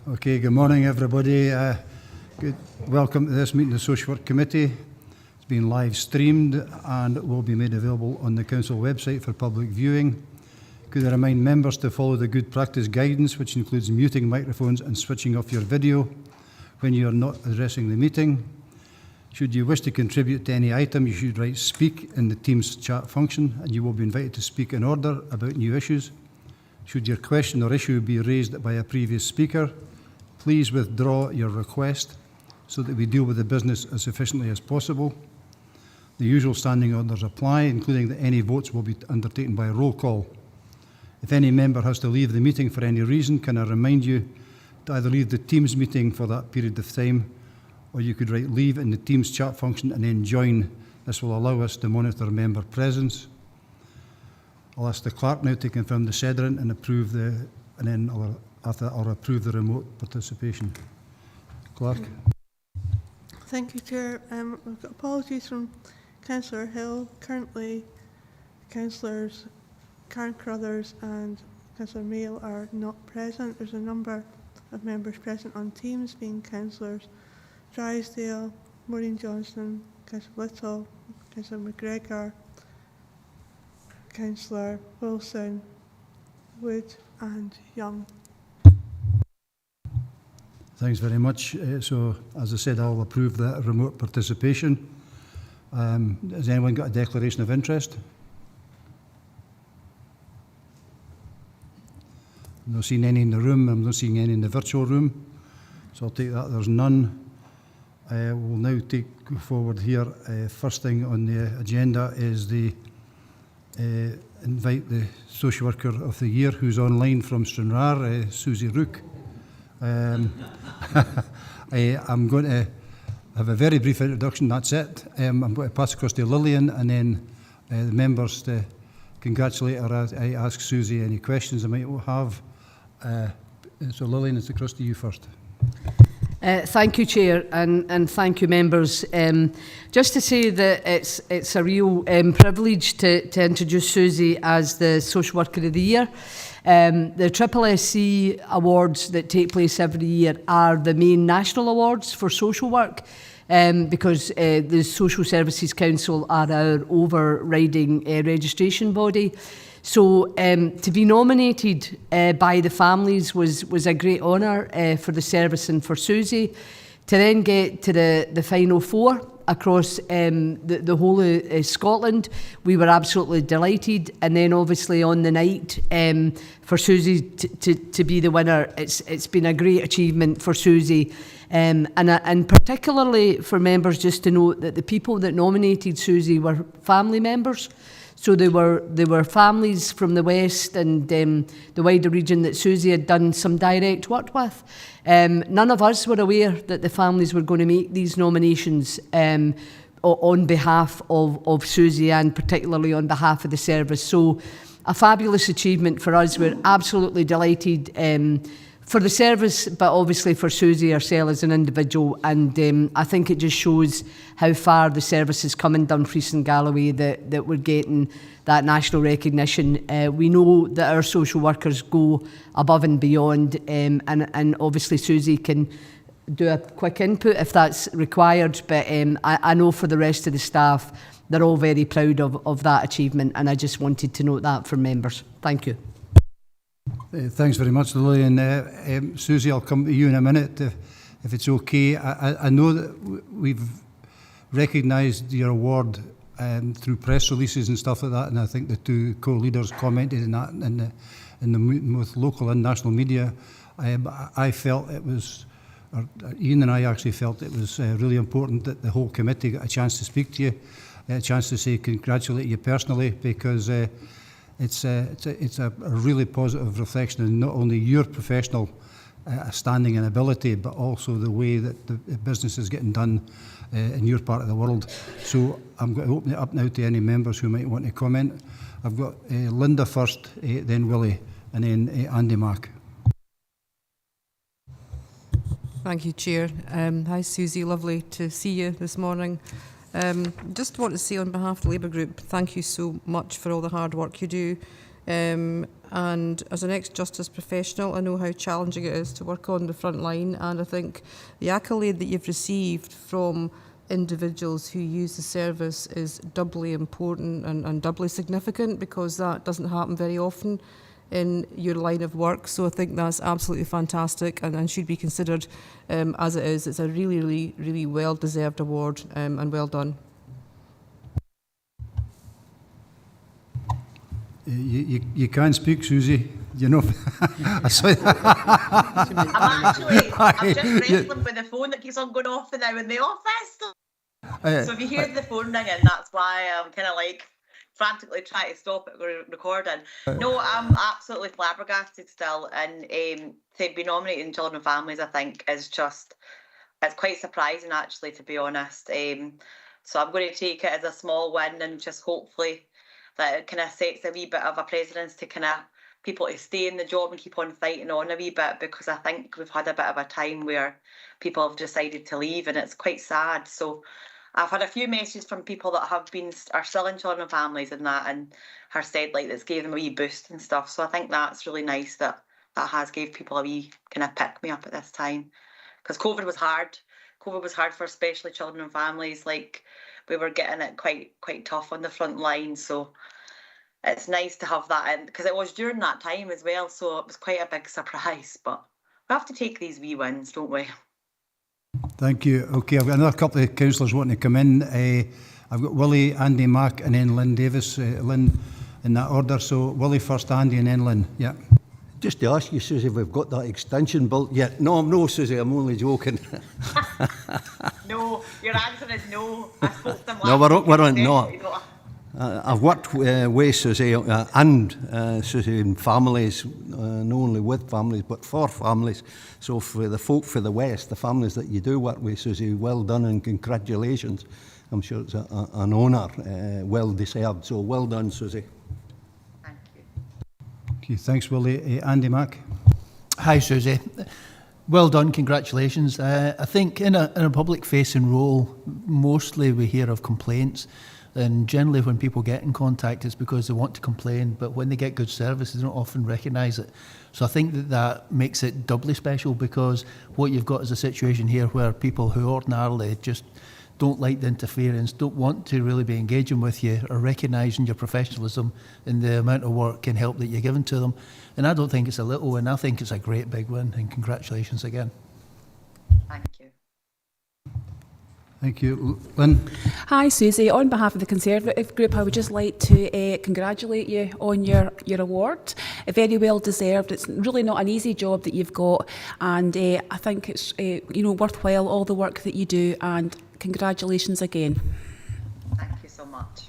Okay, good morning everybody. Welcome to this meeting of the Social Work Committee. It's been live streamed and will be made available on the Council website for public viewing. Could I remind members to follow the good practice guidance, which includes muting microphones and switching off your video when you are not addressing the meeting. Should you wish to contribute to any item, you should write speak in the Teams chat function and you will be invited to speak in order about new issues. Should your question or issue be raised by a previous speaker, please withdraw your request so that we deal with the business as efficiently as possible. The usual standing orders apply, including that any votes will be undertaken by roll call. If any member has to leave the meeting for any reason, can I remind you to either leave the Teams meeting for that period of time, or you could write leave in the Teams chat function and then join. This will allow us to monitor member presence. I'll ask the clerk now to confirm the sederant and approve I'll approve the remote participation. Clerk. Thank you, Chair. We've got apologies from Councillor Hill. Currently, Councillors Karen Crothers and Councillor Mail are not present. There's a number of members present on Teams, being Councillors Drysdale, Maureen Johnson, Councillor Little, Councillor McGregor, Councillor Wilson, Wood and Young. Thanks very much. So, as I said, I'll approve that remote participation. Has anyone got a declaration of interest? I'm not seeing any in the room. I'm not seeing any in the virtual room. So I'll take that there's none. We'll now take forward here. First thing on the agenda is the invite the Social Worker of the Year, who's online from Stranraer, Susie Rook. I'm going to have a very brief introduction, that's it. I'm going to pass across to Lillian and then the members to congratulate her. I ask Susie any questions I might have. So Lillian, it's across to you first. Thank you, Chair, and thank you, members. Just to say that it's a real privilege to introduce Susie as the Social Worker of the Year. The SSSC awards that take place every year are the main national awards for social work, because the Social Services Council are our overriding registration body. So to be nominated by the families was a great honour for the service and for Susie. To then get to the final four across the whole of Scotland, we were absolutely delighted. And then obviously on the night, for Susie to be the winner, it's been a great achievement for Susie. And particularly for members, just to note that the people that nominated Susie were family members. So they were families from the West and the wider region that Susie had done some direct work with. None of us were aware that the families were going to make these nominations on behalf of Susie and particularly on behalf of the service. So a fabulous achievement for us. We're absolutely delighted for the service, but obviously for Susie herself as an individual. And I think it just shows how far the service has come in Dumfries and Galloway that we're getting that national recognition. We know that our social workers go above and beyond, and obviously Susie can do a quick input if that's required, but I know for the rest of the staff, they're all very proud of that achievement, and I just wanted to note that for members. Thank you. Thanks very much, Lillian. Susie, I'll come to you in a minute if it's okay. I know that we've recognised your award through press releases and stuff like that, and I think the two co-leaders commented on that in both local and national media. I felt it was, or Ian and I actually felt it was really important that the whole committee got a chance to speak to you, a chance to say congratulate you personally, because it's a really positive reflection on not only your professional standing and ability, but also the way that the business is getting done in your part of the world. So I'm going to open it up now to any members who might want to comment. I've got Linda first, then Willie, and then Andy Mack. Thank you, Chair. Hi, Susie. Lovely to see you this morning. Just want to say on behalf of the Labour Group, thank you so much for all the hard work you do. And as an ex-justice professional, I know how challenging it is to work on the front line, and I think the accolade that you've received from individuals who use the service is doubly important and doubly significant, because that doesn't happen very often in your line of work. So I think that's absolutely fantastic and should be considered as it is. It's a really, really, really well-deserved award, and well done. You can speak, Susie. You know. I saw I'm just wrestling with the phone that keeps on going off and now in the office. So if you hear the phone ringing, that's why I'm kind of like frantically trying to stop it recording. No, I'm absolutely flabbergasted still, and to be nominated in Children and Families, I think, is just, it's quite surprising actually, to be honest. So I'm going to take it as a small win, and just hopefully that it kind of sets a wee bit of a precedence to kind of people to stay in the job and keep on fighting on a wee bit, because I think we've had a bit of a time where people have decided to leave, and it's quite sad. So I've had a few messages from people that are still in Children and Families and that, and have said like that's gave them a wee boost and stuff. So I think that's really nice that has gave people a wee kind of pick me up at this time, because COVID was hard. COVID was hard for especially Children and Families. Like, we were getting it quite tough on the front line. So it's nice to have that in, because it was during that time as well. So it was quite a big surprise. But we have to take these wee wins, don't we? Thank you. Okay, I've got another couple of councillors wanting to come in. I've got Willie, Andy Mack, and then Lynn Davis. Lynn, in that order. So Willie first, Andy, and then Lynn. Yeah. Just to ask you, Susie, if we've got that extension built yet. No, Susie, I'm only joking. No, your answer is no. I spoke to them last No, we're on. week. No. I've worked with Susie and Susie in families, not only with families but for families. So for the folk for the West, the families that you do work with, Susie, well done and congratulations. I'm sure it's an honour, well deserved. So well done, Susie. Thank you. Okay, thanks, Willie. Andy Mack. Hi, Susie. Well done, congratulations. I think in a public-facing role, mostly we hear of complaints, and generally when people get in contact it's because they want to complain, but when they get good service they don't often recognise it. So I think that makes it doubly special, because what you've got is a situation here where people who ordinarily just don't like the interference, don't want to really be engaging with you, are recognising your professionalism and the amount of work and help that you're giving to them. And I don't think it's a little win, I think it's a great big win, and congratulations again. Thank you. Thank you. Lynn. Hi Susie, on behalf of the Conservative Group I would just like to congratulate you on your award. Very well deserved. It's really not an easy job that you've got, and I think it's worthwhile, all the work that you do, and congratulations again. Thank you so much.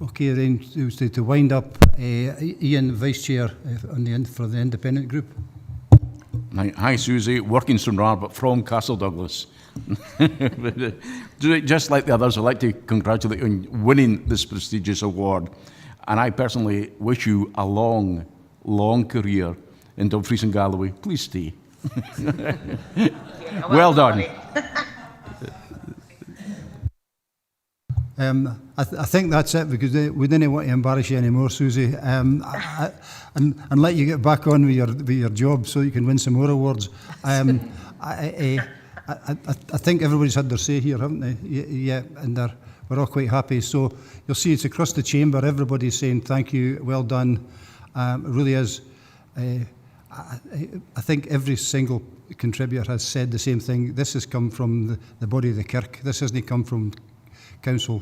Okay, then to wind up, Ian, Vice Chair for the Independent Group. Hi Susie, working Stranraer but from Castle Douglas. Just like the others, I'd like to congratulate you on winning this prestigious award, and I personally wish you a long, long career in Dumfries and Galloway. Please stay. Well done. I think that's it, because we didn't want to embarrass you anymore, Susie, and let you get back on with your job so you can win some more awards. I think everybody's had their say here, haven't they? Yeah, and we're all quite happy. So you'll see it's across the chamber. Everybody's saying thank you, well done. It really is. I think every single contributor has said the same thing. This has come from the body of the kirk. This hasn't come from council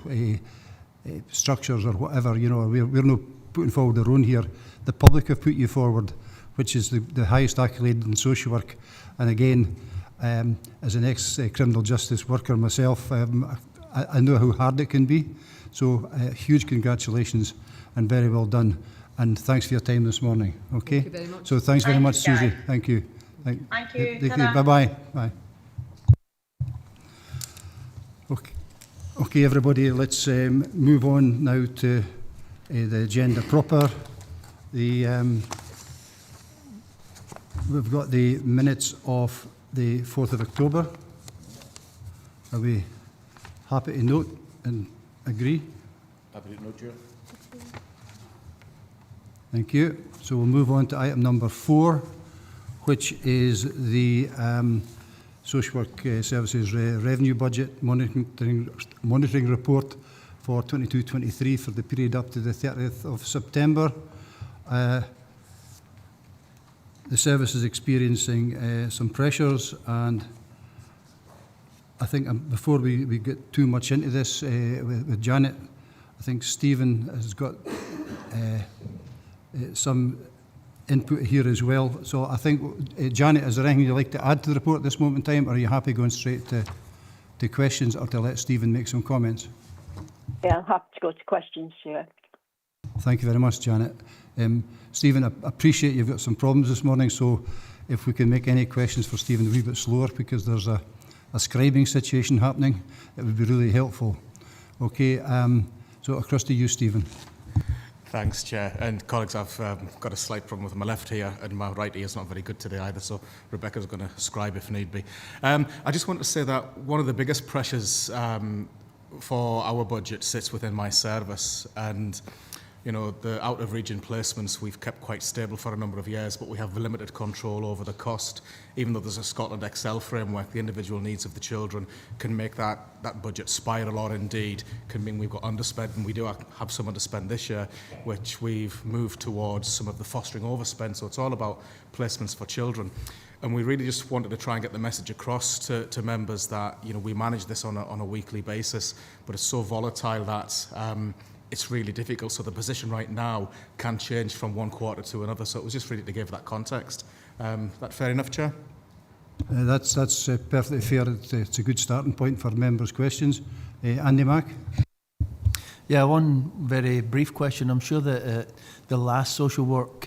structures or whatever. You know, we're not putting forward our own here. The public have put you forward, which is the highest accolade in social work. And again, as an ex-criminal justice worker myself, I know how hard it can be. So huge congratulations and very well done. And thanks for your time this morning. Okay. Thank you very much. So thanks very much, you, Susie. Thank you. Thank you. Bye-bye. Bye. Okay, everybody, let's move on now to the agenda proper. We've got the minutes of the 4th of October. Are we happy to note and agree? Happy to note, Chair. Thank you. So we'll move on to item number 4, which is the Social Work Services Revenue Budget Monitoring Report for 22-23 for the period up to the 30th of September. The service is experiencing some pressures, and I think before we get too much into this with Janet, I think Stephen has got some input here as well. So I think, Janet, is there anything you'd like to add to the report at this moment in time, or are you happy going straight to questions, or to let Stephen make some comments? Yeah, I'm happy to go to questions, Chair. Thank you very much, Janet. Stephen, I appreciate you've got some problems this morning, so if we can make any questions for Stephen a wee bit slower, because there's a scribing situation happening, it would be really helpful. Okay, so across to you, Stephen. Thanks, Chair. And colleagues, I've got a slight problem with my left ear, and my right ear is not very good today either, so Rebecca's going to scribe if need be. I just want to say that one of the biggest pressures for our budget sits within my service, and you know, the out-of-region placements we've kept quite stable for a number of years, but we have limited control over the cost. Even though there's a Scotland Excel framework, the individual needs of the children can make that budget spiral, or indeed can mean we've got underspend, and we do have some underspend this year, which we've moved towards some of the fostering overspend. So it's all about placements for children. And we really just wanted to try and get the message across to members that, you know, we manage this on a weekly basis, but it's so volatile that it's really difficult. So the position right now can change from one quarter to another. So it was just really to give that context. That fair enough, Chair? That's perfectly fair. It's a good starting point for members' questions. Andy Mack? Yeah, one very brief question. I'm sure that the last social work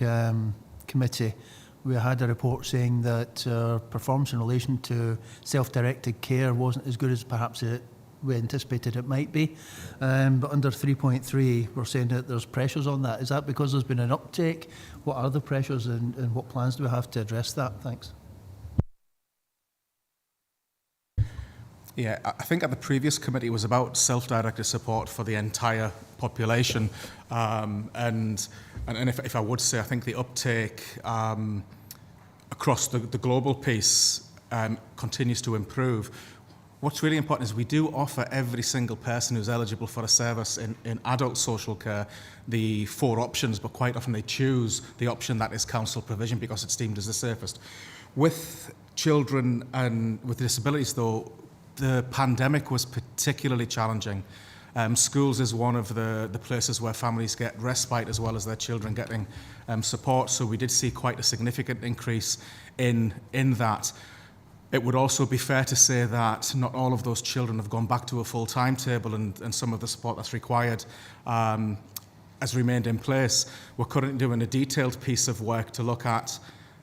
committee, we had a report saying that performance in relation to self-directed care wasn't as good as perhaps we anticipated it might be. But under 3.3, we're saying that there's pressures on that. Is that because there's been an uptake? What are the pressures, and what plans do we have to address that? Thanks. Yeah, I think at the previous committee it was about self-directed support for the entire population. And if I would say, I think the uptake across the global piece continues to improve. What's really important is we do offer every single person who's eligible for a service in adult social care the 4 options, but quite often they choose the option that is council provision because it's deemed as the safest. With children and with disabilities, though, the pandemic was particularly challenging. Schools is one of the places where families get respite as well as their children getting support, so we did see quite a significant increase in that. It would also be fair to say that not all of those children have gone back to a full timetable, and some of the support that's required has remained in place. We're currently doing a detailed piece of work to look at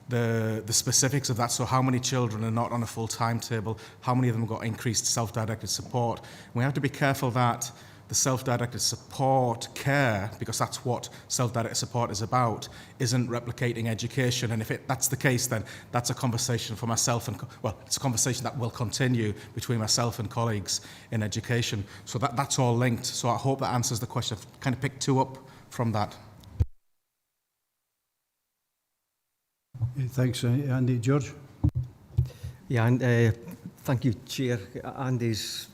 the specifics of that. So how many children are not on a full timetable? How many of them got increased self-directed support? And we have to be careful that the self-directed support care, because that's what self-directed support is about, isn't replicating education. And if that's the case, then that's a conversation for myself and, well, it's a conversation that will continue between myself and colleagues in education. So that's all linked. So I hope that answers the question. I've kind of picked 2 up from that. Thanks, Andy. George? Yeah, and thank you, Chair. Andy's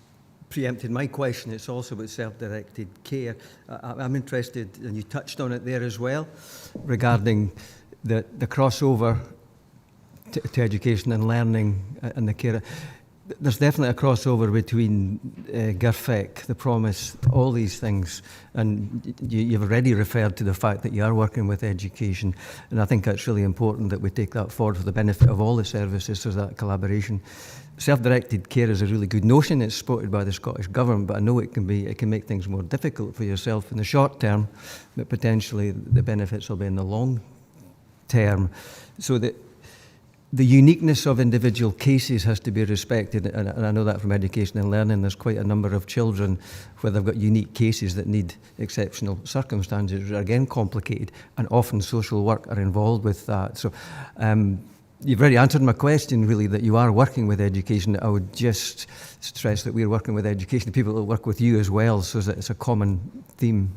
preempted my question. It's also about self-directed care. I'm interested, and you touched on it there as well, regarding the crossover to education and learning and the care. There's definitely a crossover between GIRFEC, the promise, all these things, and you've already referred to the fact that you are working with education, and I think that's really important that we take that forward for the benefit of all the services, so that collaboration. Self-directed care is a really good notion. It's supported by the Scottish Government, but I know it can make things more difficult for yourself in the short term, but potentially the benefits will be in the long term. So the uniqueness of individual cases has to be respected, and I know that from education and learning. There's quite a number of children where they've got unique cases that need exceptional circumstances, which are again complicated, and often social work are involved with that. So you've already answered my question, really, that you are working with education. I would just stress that we're working with education, people that work with you as well, so that it's a common theme.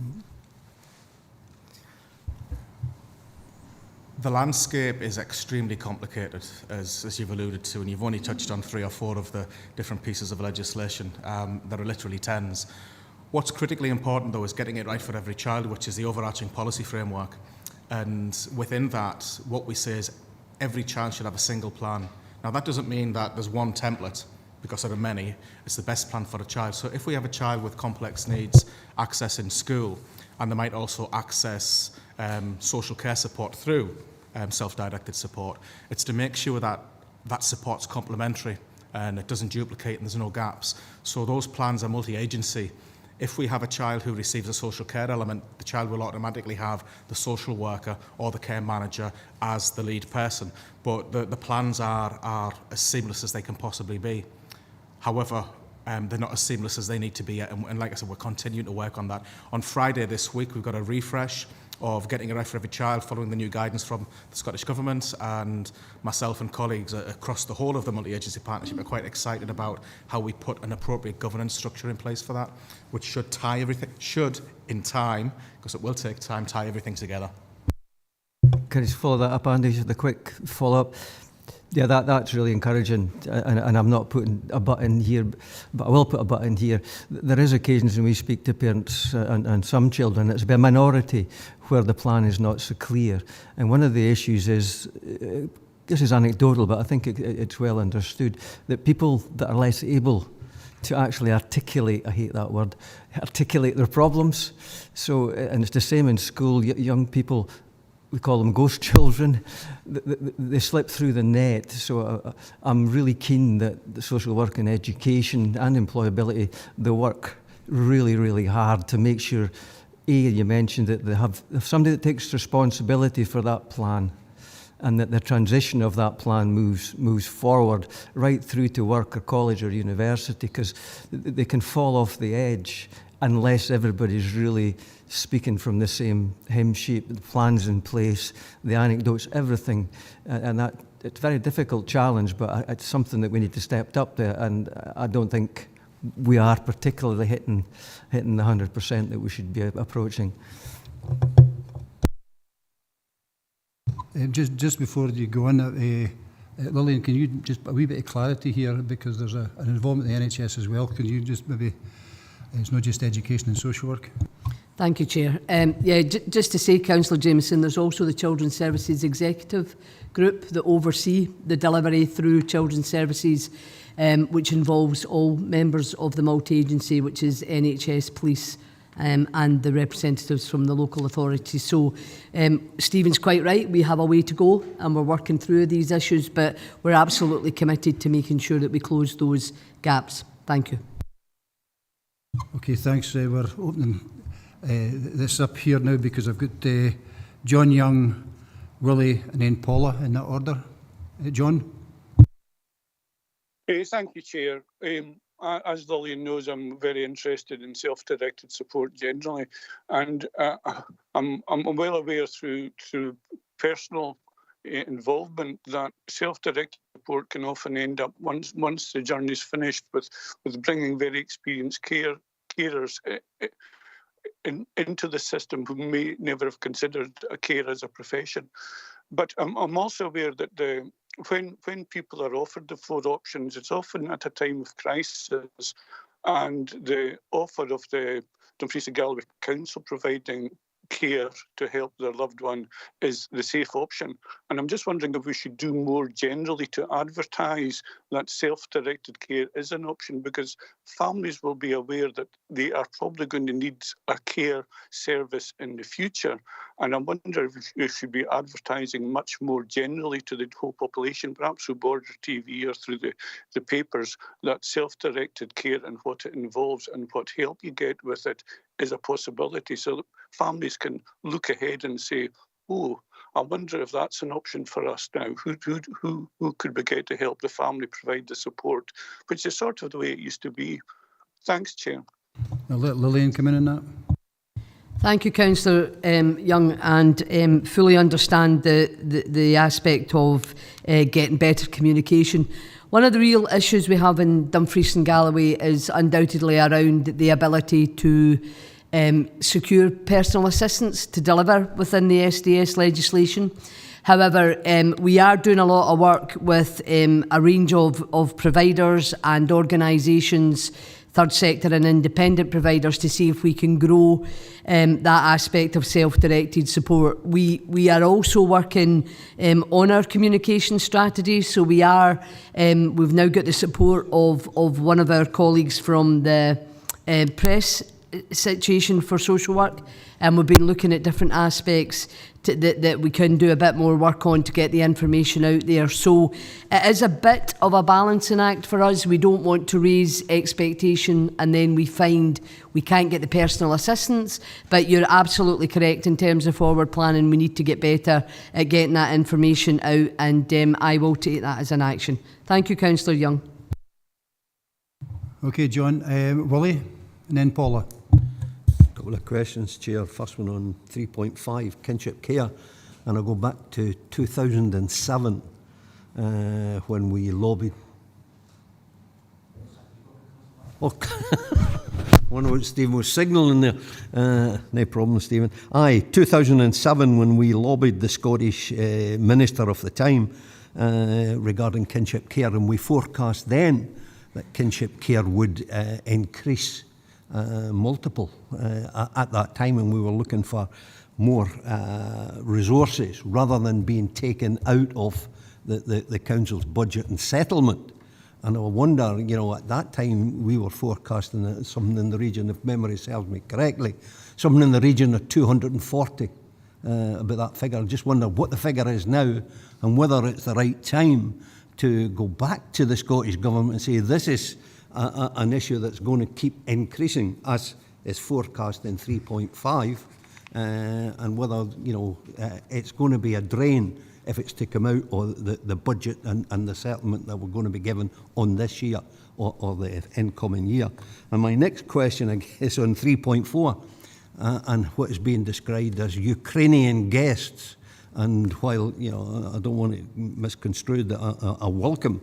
The landscape is extremely complicated, as you've alluded to, and you've only touched on 3 or 4 of the different pieces of legislation. There are literally tens. What's critically important, though, is getting it right for every child, which is the overarching policy framework. And within that, what we say is every child should have a single plan. Now, that doesn't mean that there's one template, because there are many. It's the best plan for a child. So if we have a child with complex needs access in school, and they might also access social care support through self-directed support, it's to make sure that that support's complementary and it doesn't duplicate and there's no gaps. So those plans are multi-agency. If we have a child who receives a social care element, the child will automatically have the social worker or the care manager as the lead person. But the plans are as seamless as they can possibly be. However, they're not as seamless as they need to be yet. And like I said, we're continuing to work on that. On Friday this week, we've got a refresh of getting it right for every child following the new guidance from the Scottish Government, and myself and colleagues across the whole of the multi-agency partnership are quite excited about how we put an appropriate governance structure in place for that, which should tie everything, in time, because it will take time, tie everything together. Can I just follow that up, Andy? Just a quick follow-up. Yeah, that's really encouraging, and I'm not putting a button here, but I will put a button here. There is occasions when we speak to parents and some children, it's a minority where the plan is not so clear. And one of the issues is, this is anecdotal, but I think it's well understood, that people that are less able to actually articulate, I hate that word, articulate their problems. So, and it's the same in school, young people, we call them ghost children, they slip through the net. So I'm really keen that the social work and education and employability, they work really, really hard to make sure, you mentioned that they have somebody that takes responsibility for that plan, and that the transition of that plan moves forward right through to work or college or university, because they can fall off the edge unless everybody's really speaking from the same hymn sheet, the plans in place, the anecdotes, everything. And that it's a very difficult challenge, but it's something that we need to step up to, and I don't think we are particularly hitting the 100% that we should be approaching. Just before you go on, Lillian, can you just a wee bit of clarity here, because there's an involvement in the NHS as well. Can you just maybe, it's not just education and social work? Thank you, Chair. Just to say, Councillor Jameson, there's also the Children's Services Executive Group that oversee the delivery through Children's Services, which involves all members of the multi-agency, which is NHS, police, and the representatives from the local authorities. So Stephen's quite right, we have a way to go and we're working through these issues, but we're absolutely committed to making sure that we close those gaps. Thank you. Okay, thanks. We're opening this up here now because I've got John Young, Willie and then Paula in that order. John? Thank you, Chair. As Lillian knows, I'm very interested in self-directed support generally, and I'm well aware through personal involvement that self-directed support can often end up once the journey's finished with bringing very experienced carers into the system who may never have considered a care as a profession. But I'm also aware that when people are offered the 4 options, it's often at a time of crisis, and the offer of the Dumfries and Galloway Council providing care to help their loved one is the safe option. And I'm just wondering if we should do more generally to advertise that self-directed care is an option, because families will be aware that they are probably going to need a care service in the future. And I wonder if we should be advertising much more generally to the whole population, perhaps through border TV or through the papers, that self-directed care and what it involves and what help you get with it is a possibility, so that families can look ahead and say, oh, I wonder if that's an option for us now. Who could we get to help the family provide the support, which is sort of the way it used to be. Thanks, Chair. I'll let Lillian come in on that. Thank you, Councillor Young, and fully understand the aspect of getting better communication. One of the real issues we have in Dumfries and Galloway is undoubtedly around the ability to secure personal assistance to deliver within the SDS legislation. However, we are doing a lot of work with a range of providers and organisations, third sector and independent providers, to see if we can grow that aspect of self-directed support. We are also working on our communication strategy, so we've now got the support of one of our colleagues from the press situation for social work, and we've been looking at different aspects that we can do a bit more work on to get the information out there. So it is a bit of a balancing act for us. We don't want to raise expectation and then we find we can't get the personal assistance, but you're absolutely correct in terms of forward planning. We need to get better at getting that information out, and I will take that as an action. Thank you, Councillor Young. Okay, John. Willie, and then Paula. Couple of questions, Chair. First one on 3.5, kinship care. And I'll go back to 2007 when we lobbied. Oh, I wonder what Stephen was signalling there. No problem, Stephen. Aye, 2007 when we lobbied the Scottish Minister of the time regarding kinship care, and we forecast then that kinship care would increase multiple at that time, and we were looking for more resources rather than being taken out of the council's budget and settlement. And I wonder, you know, at that time we were forecasting something in the region, if memory serves me correctly, something in the region of 240, about that figure. I just wonder what the figure is now and whether it's the right time to go back to the Scottish Government and say this is an issue that's going to keep increasing as is forecast in 3.5, and whether, you know, it's going to be a drain if it's to come out of the budget and the settlement that we're going to be given on this year or the incoming year. And my next question is on 3.4 and what is being described as Ukrainian guests. And while, you know, I don't want to misconstrue that I welcome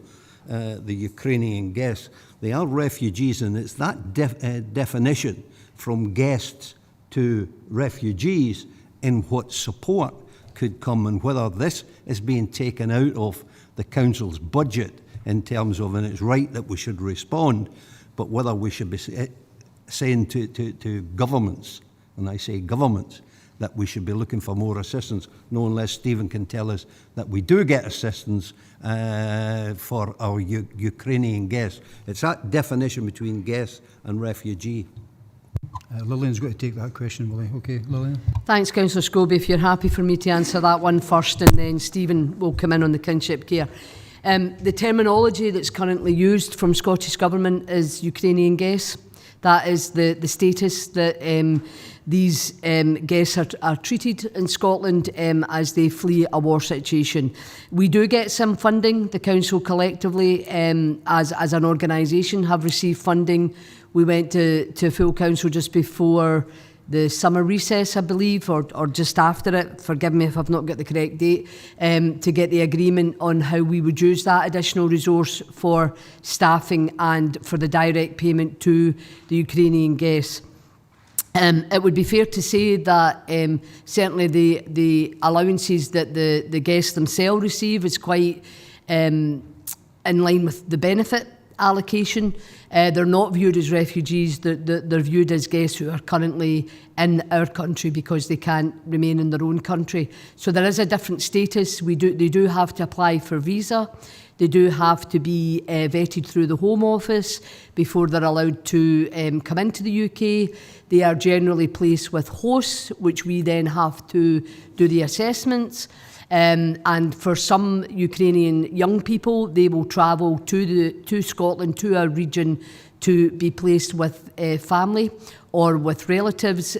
the Ukrainian guests, they are refugees, and it's that definition from guests to refugees in what support could come, and whether this is being taken out of the council's budget in terms of, and it's right that we should respond, but whether we should be saying to governments, and I say governments, that we should be looking for more assistance, no unless Stephen can tell us that we do get assistance for our Ukrainian guests. It's that definition between guests and refugee. Lillian's got to take that question, Willie. Okay, Lillian. Thanks, Councillor Scobie. If you're happy for me to answer that one first, and then Stephen will come in on the kinship care. The terminology that's currently used from Scottish Government is Ukrainian guests. That is the status that these guests are treated in Scotland as they flee a war situation. We do get some funding. The council collectively, as an organisation, have received funding. We went to full council just before the summer recess, I believe, or just after it. Forgive me if I've not got the correct date, to get the agreement on how we would use that additional resource for staffing and for the direct payment to the Ukrainian guests. It would be fair to say that certainly the allowances that the guests themselves receive is quite in line with the benefit allocation. They're not viewed as refugees, they're viewed as guests who are currently in our country because they can't remain in their own country. So there is a different status. They do have to apply for visa. They do have to be vetted through the Home Office before they're allowed to come into the UK. They are generally placed with hosts, which we then have to do the assessments. And for some Ukrainian young people, they will travel to Scotland, to our region, to be placed with family or with relatives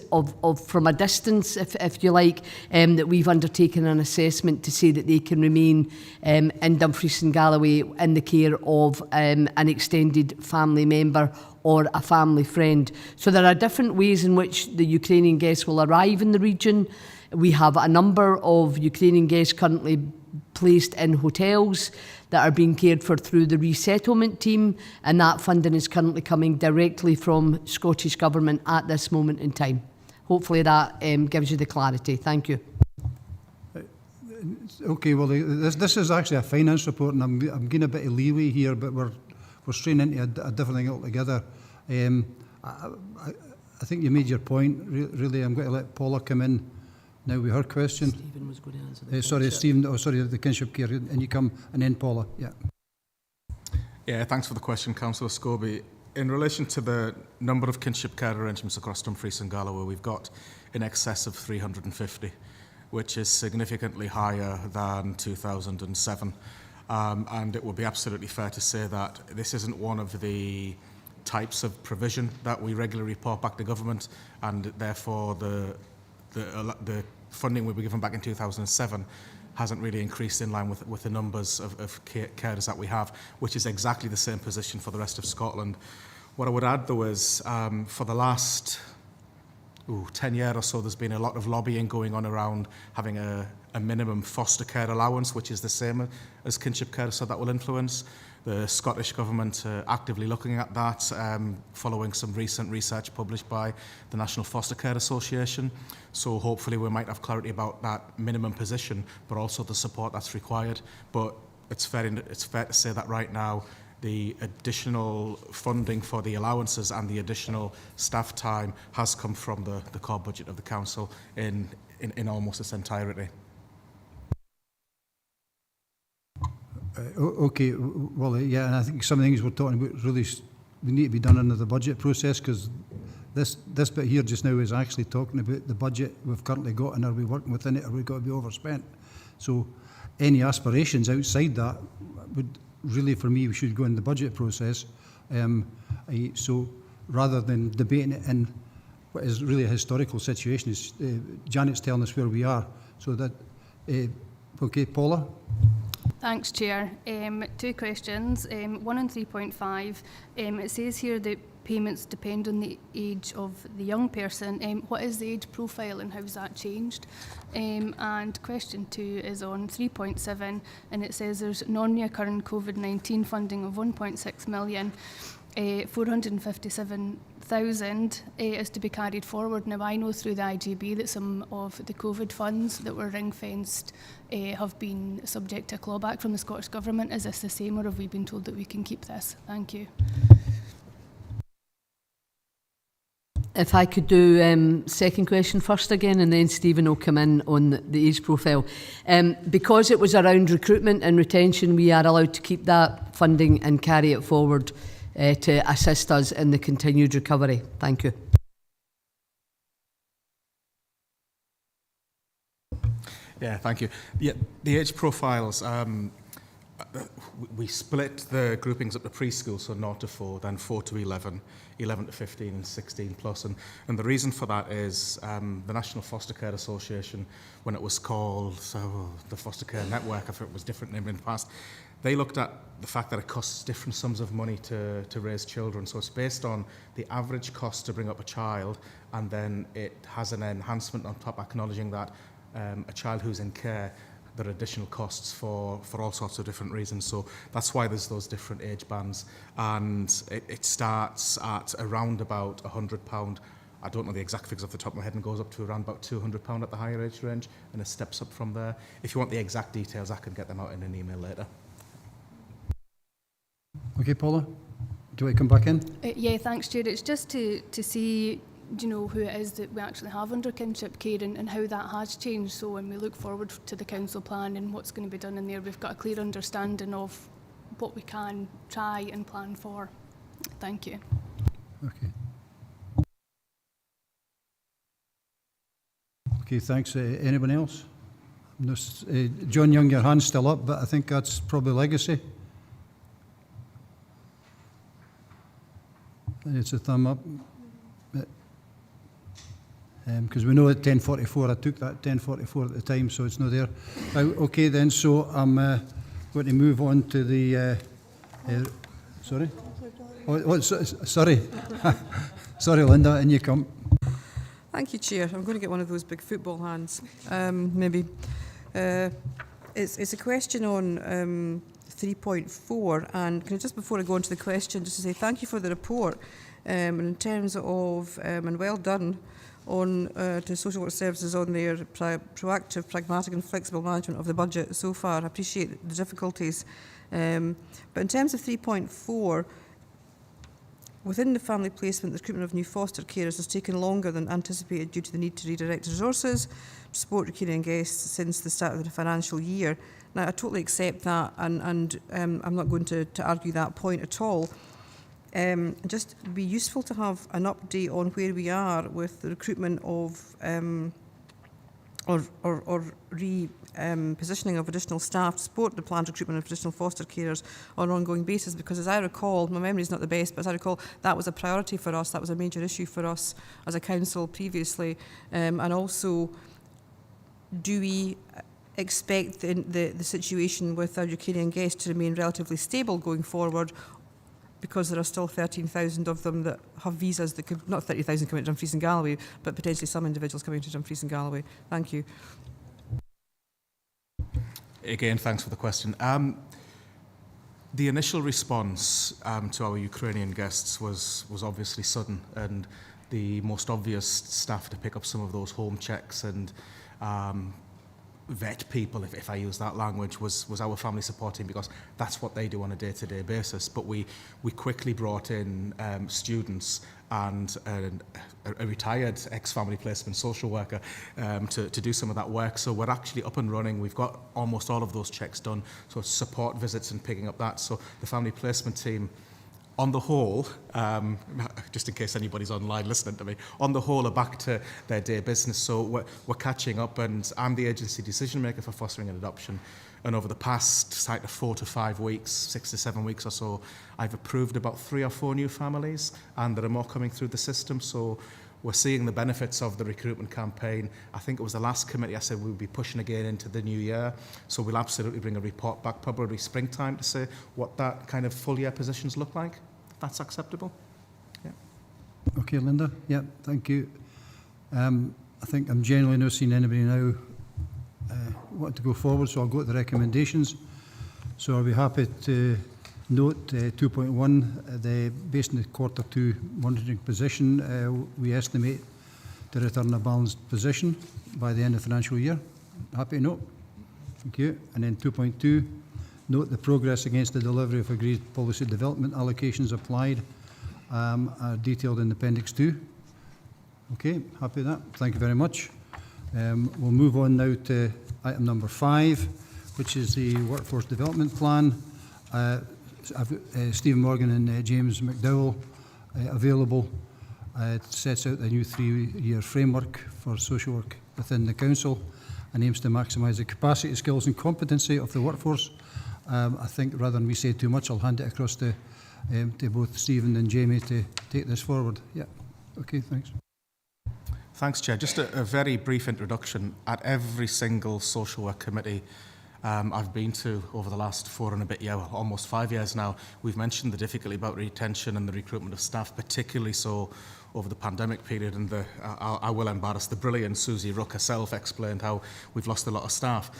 from a distance, if you like, that we've undertaken an assessment to say that they can remain in Dumfries and Galloway in the care of an extended family member or a family friend. So there are different ways in which the Ukrainian guests will arrive in the region. We have a number of Ukrainian guests currently placed in hotels that are being cared for through the resettlement team, and that funding is currently coming directly from Scottish Government at this moment in time. Hopefully that gives you the clarity. Thank you. Okay, well, this is actually a finance report, and I'm getting a bit of leeway here, but we're straying into a different thing altogether. I think you made your point. Really, I'm going to let Paula come in now with her question. Stephen was going to answer the sorry, Stephen. Oh, sorry, the kinship care, and you come, and then Paula. Yeah. Yeah, thanks for the question, Councillor Scobie. In relation to the number of kinship care arrangements across Dumfries and Galloway, we've got in excess of 350, which is significantly higher than 2007. And it would be absolutely fair to say that this isn't one of the types of provision that we regularly report back to government, and therefore the funding we were given back in 2007 hasn't really increased in line with the numbers of carers that we have, which is exactly the same position for the rest of Scotland. What I would add, though, is for the last 10 years or so, there's been a lot of lobbying going on around having a minimum foster care allowance, which is the same as kinship care, so that will influence. The Scottish Government actively looking at that, following some recent research published by the National Foster Care Association. So hopefully we might have clarity about that minimum position, but also the support that's required. But it's fair to say that right now, the additional funding for the allowances and the additional staff time has come from the core budget of the council in almost its entirety. Okay, well, yeah, and I think some of the things we're talking about really we need to be done under the budget process, because this bit here just now is actually talking about the budget we've currently got, and are we working within it, or are we got to be overspent? So any aspirations outside that would really, for me, we should go in the budget process. So rather than debating it in what is really a historical situation, is Janet's telling us where we are. So that, okay, Paula? Thanks, Chair. Two questions. One on 3.5. It says here that payments depend on the age of the young person. What is the age profile and how has that changed? And question 2 is on 3.7, and it says there's non-recurring COVID-19 funding of 1.6 million. 457,000 is to be carried forward. Now, I know through the IGB that some of the COVID funds that were ring-fenced have been subject to a clawback from the Scottish Government. Is this the same, or have we been told that we can keep this? Thank you. If I could do second question first again, and then Stephen will come in on the age profile. Because it was around recruitment and retention, we are allowed to keep that funding and carry it forward to assist us in the continued recovery. Thank you. Yeah, thank you. Yeah, the age profiles, we split the groupings up to preschool, so 0 to 4, then 4 to 11, 11 to 15 and 16 plus. And the reason for that is the National Foster Care Association, when it was called the Foster Care Network, I think it was different name in the past, they looked at the fact that it costs different sums of money to raise children. So it's based on the average cost to bring up a child, and then it has an enhancement on top acknowledging that a child who's in care, there are additional costs for all sorts of different reasons. So that's why there's those different age bands. And it starts at around about £100. I don't know the exact figures off the top of my head, and goes up to around about £200 at the higher age range, and it steps up from there. If you want the exact details, I can get them out in an email later. Okay, Paula, do I come back in? Yeah, thanks, Chair. It's just to see, who it is that we actually have under kinship care and how that has changed. So when we look forward to the council plan and what's going to be done in there, we've got a clear understanding of what we can try and plan for. Thank you. Okay. Okay, thanks. Anyone else? John Young, your hand's still up, but I think that's probably legacy. It's a thumb up. Because we know at 10:44, I took that 10:44 at the time, so it's not there. Okay then, so I'm going to move on to the, sorry? Sorry. Sorry, Linda, and you come. Thank you, Chair. I'm going to get one of those big football hands, maybe. It's a question on 3.4, and can I just, before I go on to the question, just to say thank you for the report, and in terms of, and well done on to social work services on their proactive, pragmatic and flexible management of the budget so far. I appreciate the difficulties. But in terms of 3.4, within the family placement, the recruitment of new foster carers has taken longer than anticipated due to the need to redirect resources to support Ukrainian guests since the start of the financial year. Now, I totally accept that, and I'm not going to argue that point at all. Just be useful to have an update on where we are with the recruitment of positioning of additional staff to support the planned recruitment of additional foster carers on an ongoing basis, because as I recall, my memory is not the best, but as I recall, that was a priority for us, that was a major issue for us as a council previously. And also, do we expect the situation with our Ukrainian guests to remain relatively stable going forward, because there are still 13,000 of them that have visas that could, not 30,000 coming to Dumfries and Galloway, but potentially some individuals coming to Dumfries and Galloway? Thank you. Again, thanks for the question. The initial response to our Ukrainian guests was obviously sudden, and the most obvious staff to pick up some of those home checks and vet people, if I use that language, was our family support team, because that's what they do on a day-to-day basis. But we quickly brought in students and a retired ex-family placement social worker to do some of that work. So we're actually up and running. We've got almost all of those checks done, so support visits and picking up that. So the family placement team, on the whole, just in case anybody's online listening to me, on the whole are back to their day business. So we're catching up, and I'm the agency decision maker for fostering and adoption. And over the past 4 to 5 weeks, 6 to 7 weeks or so, I've approved about 3 or 4 new families, and there are more coming through the system. So we're seeing the benefits of the recruitment campaign. I think it was the last committee I said we would be pushing again into the new year. So we'll absolutely bring a report back, probably springtime, to say what that kind of full year positions look like. If that's acceptable. Yeah. Okay, Linda. Yeah, thank you. I think I'm generally not seeing anybody now wanting to go forward, so I'll go to the recommendations. So I'll be happy to note 2.1, based on the Q2 monitoring position, we estimate to return a balanced position by the end of the financial year. Happy to note. Thank you. And then 2.2, note the progress against the delivery of agreed policy development allocations applied are detailed in Appendix 2. Okay, happy with that. Thank you very much. We'll move on now to item number 5, which is the Workforce Development Plan. Stephen Morgan and James McDowell available. It sets out a new 3-year framework for social work within the Council and aims to maximise the capacity, skills and competency of the workforce. I think rather than we say too much, I'll hand it across to both Stephen and Jamie to take this forward. Yeah, okay, thanks. Thanks, Chair. Just a very brief introduction. At every single social work committee I've been to over the last 4 and a bit years, almost 5 years now, we've mentioned the difficulty about retention and the recruitment of staff, particularly so over the pandemic period. And I will embarrass the brilliant Susie Rook herself explained how we've lost a lot of staff.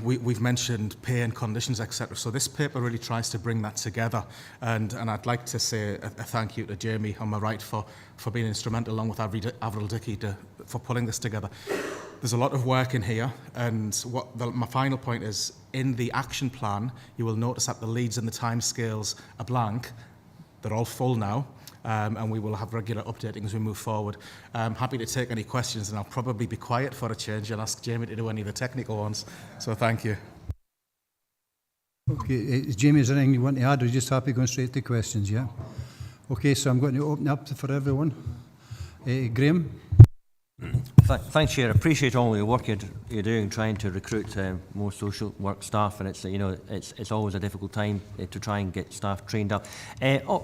We've mentioned pay and conditions, etc. So this paper really tries to bring that together. And I'd like to say a thank you to Jamie on my right for being instrumental, along with Avril Dickey, for pulling this together. There's a lot of work in here, and my final point is, in the action plan, you will notice that the leads and the timescales are blank. They're all full now, and we will have regular updating as we move forward. I'm happy to take any questions, and I'll probably be quiet for a change and ask Jamie to do any of the technical ones. So thank you. Okay, Jamie, is there anything you want to add, or are you just happy going straight to questions? Yeah. Okay, so I'm going to open up for everyone. Graham? Thanks, Chair. I appreciate all the work you're doing trying to recruit more social work staff, and it's always a difficult time to try and get staff trained up.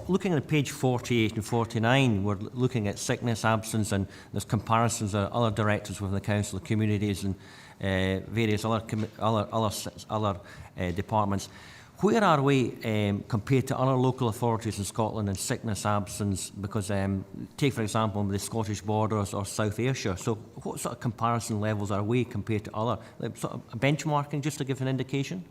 Looking at page 48 and 49, we're looking at sickness, absence, and there's comparisons of other directors within the council, communities, and various other departments. Where are we compared to other local authorities in Scotland in sickness absence? Because take, for example, the Scottish Borders or South Ayrshire. So what sort of comparison levels are we compared to other? Sort of benchmarking, just to give an indication?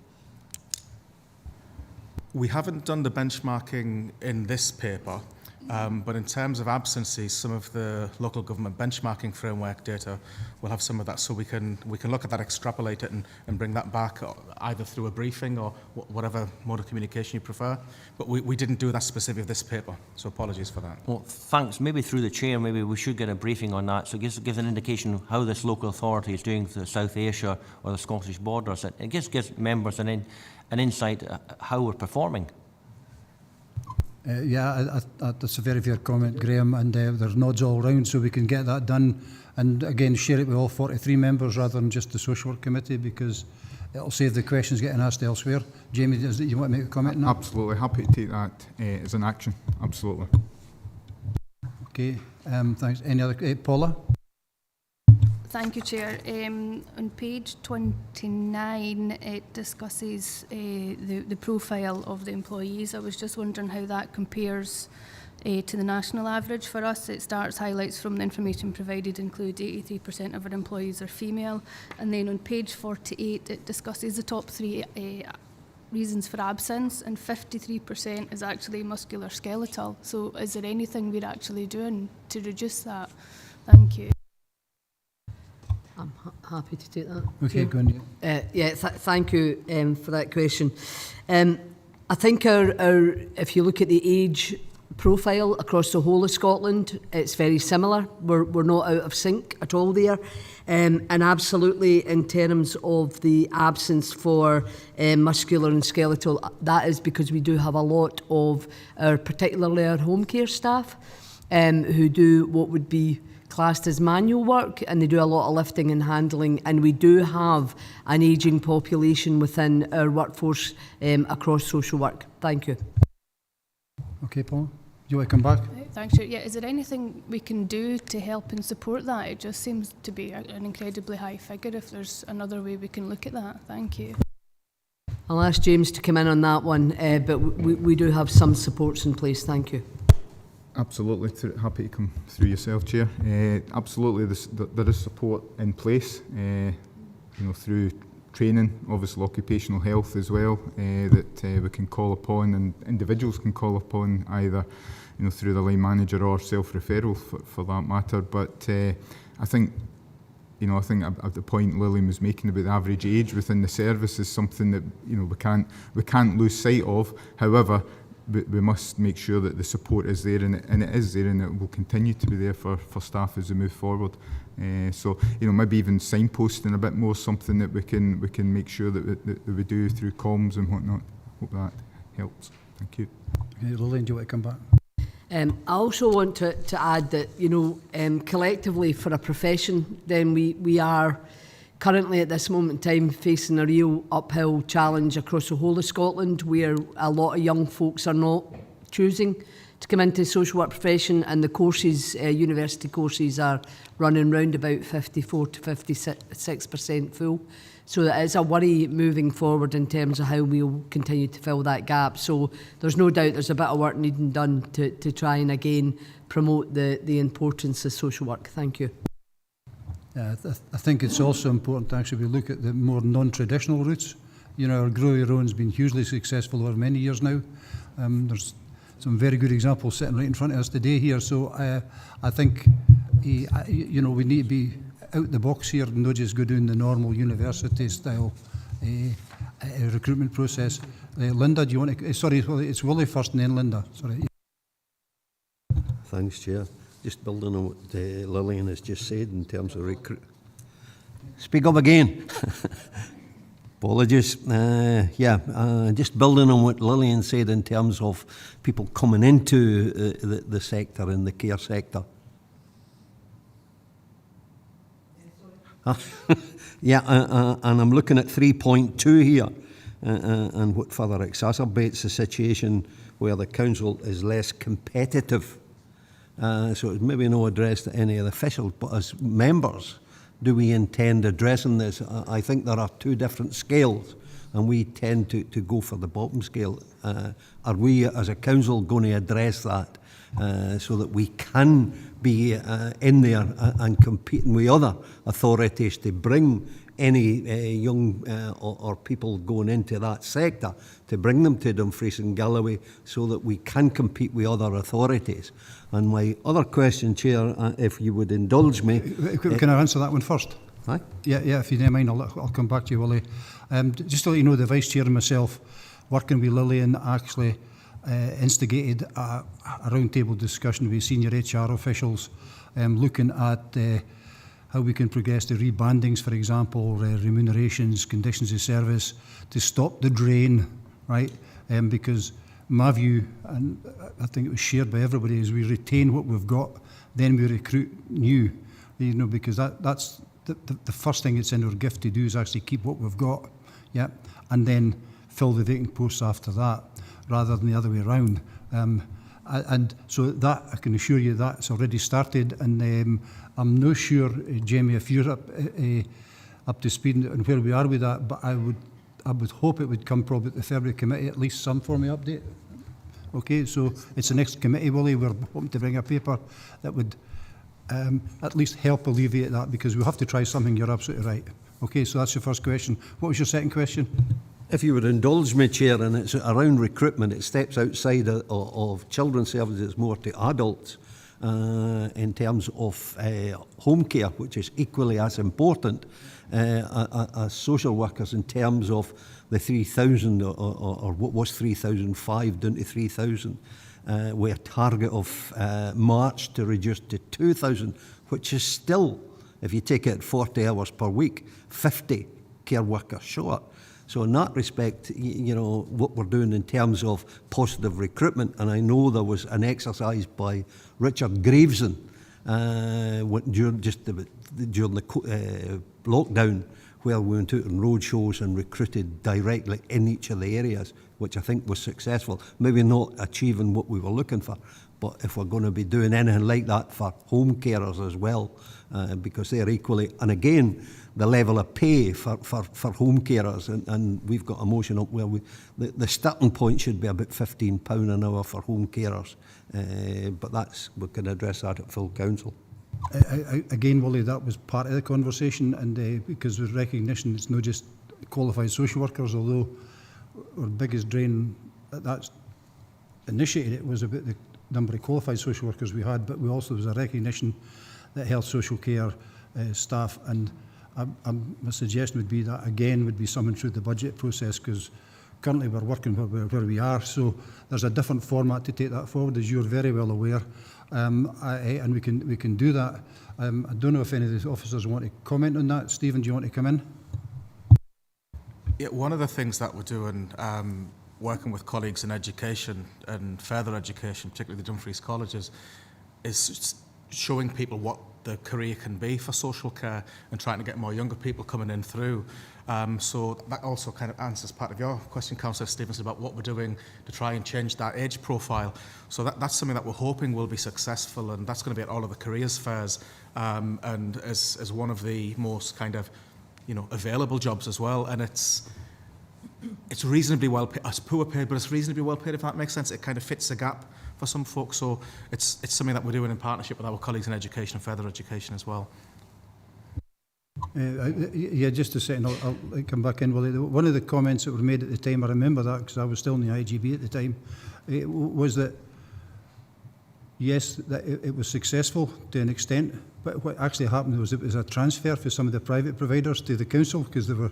We haven't done the benchmarking in this paper. But in terms of absences, some of the local government benchmarking framework data will have some of that, so we can look at that, extrapolate it, and bring that back either through a briefing or whatever mode of communication you prefer. But we didn't do that specific of this paper, so apologies for that. Well, thanks. Maybe through the chair, maybe we should get a briefing on that. So it gives an indication of how this local authority is doing to the South Asia or the Scottish borders. It gives members an insight how we're performing. That's a very fair comment, Graham, and there's nods all round, so we can get that done and again share it with all 43 members rather than just the Social Work Committee, because it'll save the questions getting asked elsewhere. Jamie, you want to make a comment on that? Absolutely, happy to take that as an action, absolutely. Okay, thanks. Any other? Paula? Thank you, Chair. On page 29, it discusses the profile of the employees. I was just wondering how that compares to the national average for us. It starts highlights from the information provided include 83% of our employees are female. And then on page 48, it discusses the top 3 reasons for absence, and 53% is actually musculoskeletal. So is there anything we're actually doing to reduce that? Thank you. I'm happy to take that. Okay, go on. Thank you for that question. I think our if you look at the age profile across the whole of Scotland, it's very similar. We're not out of sync at all there. And absolutely in terms of the absence for muscular and skeletal, that is because we do have a lot of particularly our home care staff who do what would be classed as manual work, and they do a lot of lifting and handling, and we do have an ageing population within our workforce across social work. Thank you. Okay, Paul, you want to come back? Thanks, Chair. Yeah, is there anything we can do to help and support that? It just seems to be an incredibly high figure. If there's another way we can look at that. Thank you. I'll ask James to come in on that one, but we do have some supports in place. Thank you. Absolutely, happy to come through yourself, Chair. Absolutely, there is support in place, through training, obviously occupational health as well, that we can call upon, and individuals can call upon either, through the line manager or self-referral for that matter. But I think at the point Lillian was making about the average age within the service is something that we can't lose sight of. However, we must make sure that the support is there, and it is there, and it will continue to be there for staff as we move forward. So maybe even signposting a bit more, something that we can make sure that we do through comms and whatnot. Hope that helps. Thank you. Okay, Lillian, do you want to come back? I also want to add that collectively for a profession, then we are currently at this moment in time facing a real uphill challenge across the whole of Scotland, where a lot of young folks are not choosing to come into the social work profession, and the courses, university courses, are running round about 54 to 56% full. So that is a worry moving forward in terms of how we'll continue to fill that gap. So there's no doubt there's a bit of work needing done to try and again promote the importance of social work. Thank you. I think it's also important to actually look at the more non-traditional routes. Our Grow Your Own's been hugely successful over many years now. There's some very good examples sitting right in front of us today here. So I think we need to be out the box here and not just go down the normal university style recruitment process. Linda, do you want to? Sorry, it's Willie first and then Linda. Sorry. Thanks, Chair. Just building on what Lillian has just said in terms of recruit. Speak up again. Apologies. Just building on what Lillian said in terms of people coming into the sector, in the care sector. And I'm looking at 3.2 here, and what further exacerbates the situation where the council is less competitive. So it's maybe no address to any of the officials, but as members, do we intend addressing this? I think there are two different scales, and we tend to go for the bottom scale. Are we as a council going to address that so that we can be in there and competing with other authorities to bring any young or people going into that sector, to bring them to Dumfries and Galloway so that we can compete with other authorities. And my other question, Chair, if you would indulge me... Can I answer that one first? Aye? Yeah, if you don't mind, I'll come back to you, Willie. Just to let you know, the Vice Chair and myself, working with Lillian, actually instigated a roundtable discussion with senior HR officials, looking at how we can progress the rebandings, for example, remunerations, conditions of service, to stop the drain, right? Because my view, and I think it was shared by everybody, is we retain what we've got, then we recruit new, you know, because that's the first thing that's in our gift to do is actually keep what we've got, yeah, and then fill the vacant posts after that, rather than the other way around. And so that, I can assure you, that's already started, and I'm not sure, Jamie, if you're up to speed and where we are with that, but I would hope it would come probably at the February committee, at least some form of update. Okay, so it's the next committee, Willie. We're hoping to bring a paper that would at least help alleviate that, because we have to try something. You're absolutely right. Okay, so that's your first question. What was your second question? If you would indulge me, Chair, and it's around recruitment, it steps outside of children's services, it's more to adults in terms of home care, which is equally as important as social workers in terms of the 3,000 or what was 3,005 down to 3,000, with a target of March to reduce to 2,000, which is still, if you take it at 40 hours per week, 50 care workers short. So in that respect, you know, what we're doing in terms of positive recruitment, and I know there was an exercise by Richard Graveson during the lockdown, where we went out on road shows and recruited directly in each of the areas, which I think was successful. Maybe not achieving what we were looking for, but if we're going to be doing anything like that for home carers as well, because they're equally, and again, the level of pay for home carers, and we've got a motion up where the starting point should be about £15 an hour for home carers, but we can address that at full council. Again, Willie, that was part of the conversation, and because with recognition, it's not just qualified social workers, although our biggest drain that's initiated it was about the number of qualified social workers we had, but we also, there was a recognition that health social care staff, and my suggestion would be that again would be something through the budget process, because currently we're working where we are, so there's a different format to take that forward, as you're very well aware, and we can do that. I don't know if any of the officers want to comment on that. Stephen, do you want to come in? Yeah, one of the things that we're doing, working with colleagues in education and further education, particularly the Dumfries colleges, is showing people what the career can be for social care and trying to get more younger people coming in through. So that also kind of answers part of your question, Councillor Stevenson, about what we're doing to try and change that age profile. So that's something that we're hoping will be successful, and that's going to be at all of the careers fairs, and as one of the most kind of, you know, available jobs as well. And it's reasonably well paid. It's poor paid, but it's reasonably well paid, if that makes sense. It kind of fits the gap for some folks, so it's something that we're doing in partnership with our colleagues in education and further education as well. Yeah, just a second, I'll come back in. Well, one of the comments that were made at the time, I remember that because I was still in the IGB at the time, was that yes, that it was successful to an extent, but what actually happened was it was a transfer for some of the private providers to the council because they were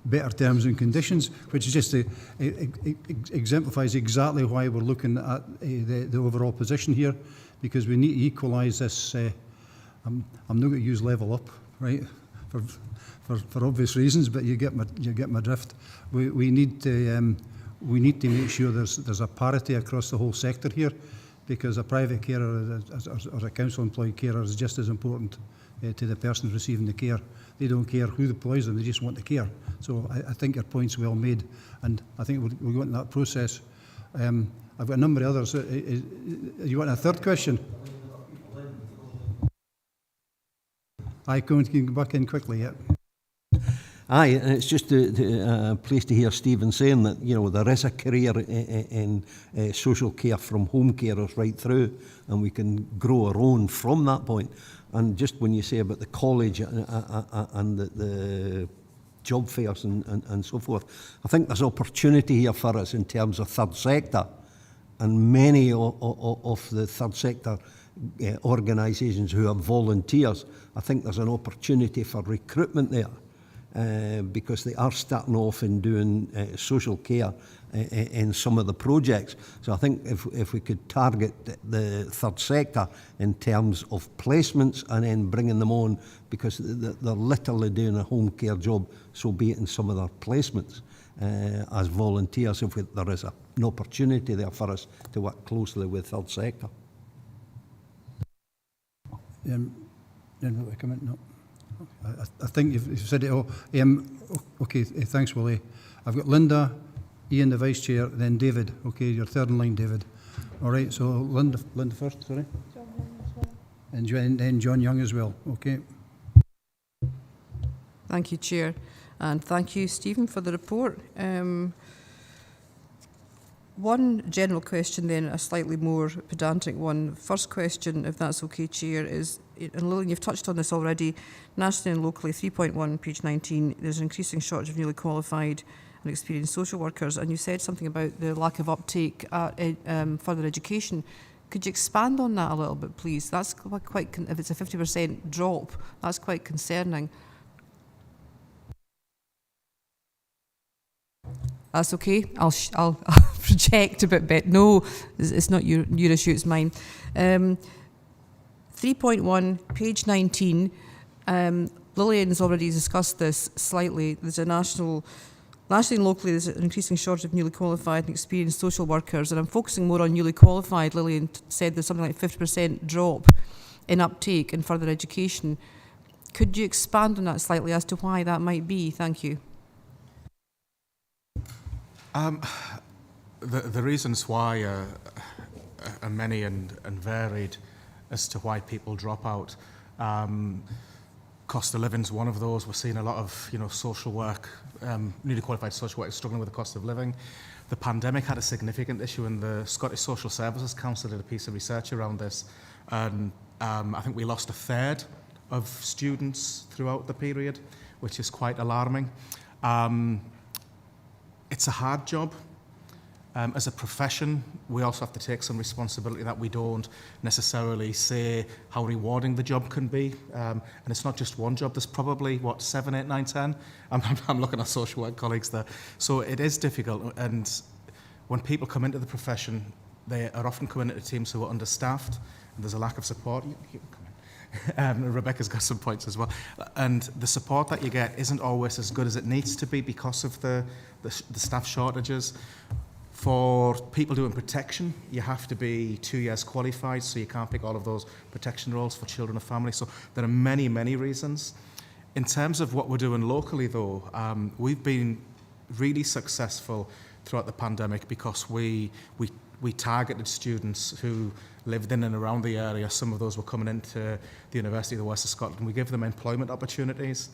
better terms and conditions, which just exemplifies exactly why we're looking at the overall position here, because we need to equalise this. I'm not going to use level up, right, for obvious reasons, but you get my drift. We need to make sure there's a parity across the whole sector here, because a private carer or a council employed carer is just as important to the person receiving the care. They don't care who employs them, they just want the care. So I think your point's well made, and I think we'll go into that process. I've got a number of others. You want a third question? I can go back in quickly, yeah. Aye, and it's just pleased to hear Stephen saying that, you know, there is a career in social care from home carers right through, and we can grow our own from that point. And just when you say about the college and the job fairs and so forth, I think there's opportunity here for us in terms of third sector, and many of the third sector organisations who have volunteers, I think there's an opportunity for recruitment there, because they are starting off in doing social care in some of the projects. So I think if we could target the third sector in terms of placements and then bringing them on, because they're literally doing a home care job, so be it in some of their placements as volunteers, if there is an opportunity there for us to work closely with third sector. No. I think you've said it all. Okay, thanks, Willie. I've got Linda, Ian, the Vice Chair, then David. Okay, you're third in line, David. All right, so Linda first, sorry. John Young as well. And then John Young as well, okay. Thank you, Chair. And thank you, Stephen, for the report. One general question then, a slightly more pedantic one. First question, if that's okay, Chair, is, and Lillian, you've touched on this already, nationally and locally, 3.1, page 19, there's an increasing shortage of newly qualified and experienced social workers, and you said something about the lack of uptake at further education. Could you expand on that a little bit, please? That's quite, if it's a 50% drop, that's quite concerning. That's okay. I'll project a bit. No, it's not your issue. It's mine. 3.1, page 19. Lillian's already discussed this slightly. There's a nationally and locally, there's an increasing shortage of newly qualified and experienced social workers, and I'm focusing more on newly qualified. Lillian said there's something like 50% drop in uptake in further education. Could you expand on that slightly as to why that might be? Thank you. The reasons why are many and varied as to why people drop out. Cost of living is one of those. We're seeing a lot of social work, newly qualified social work struggling with the cost of living. The pandemic had a significant issue, and the Scottish Social Services Council did a piece of research around this, and I think we lost a third of students throughout the period, which is quite alarming. It's a hard job. As a profession, we also have to take some responsibility that we don't necessarily say how rewarding the job can be. And it's not just one job. There's probably, 7, 8, 9, 10? I'm looking at social work colleagues there. So it is difficult. And when people come into the profession, they are often coming into teams who are understaffed, and there's a lack of support. You can come in. Rebecca's got some points as well. And the support that you get isn't always as good as it needs to be because of the staff shortages. For people doing protection, you have to be 2 years qualified, so you can't pick all of those protection roles for children and families. So there are many, many reasons. In terms of what we're doing locally, though, we've been really successful throughout the pandemic because we targeted students who lived in and around the area. Some of those were coming into the University of the West of Scotland. We gave them employment opportunities.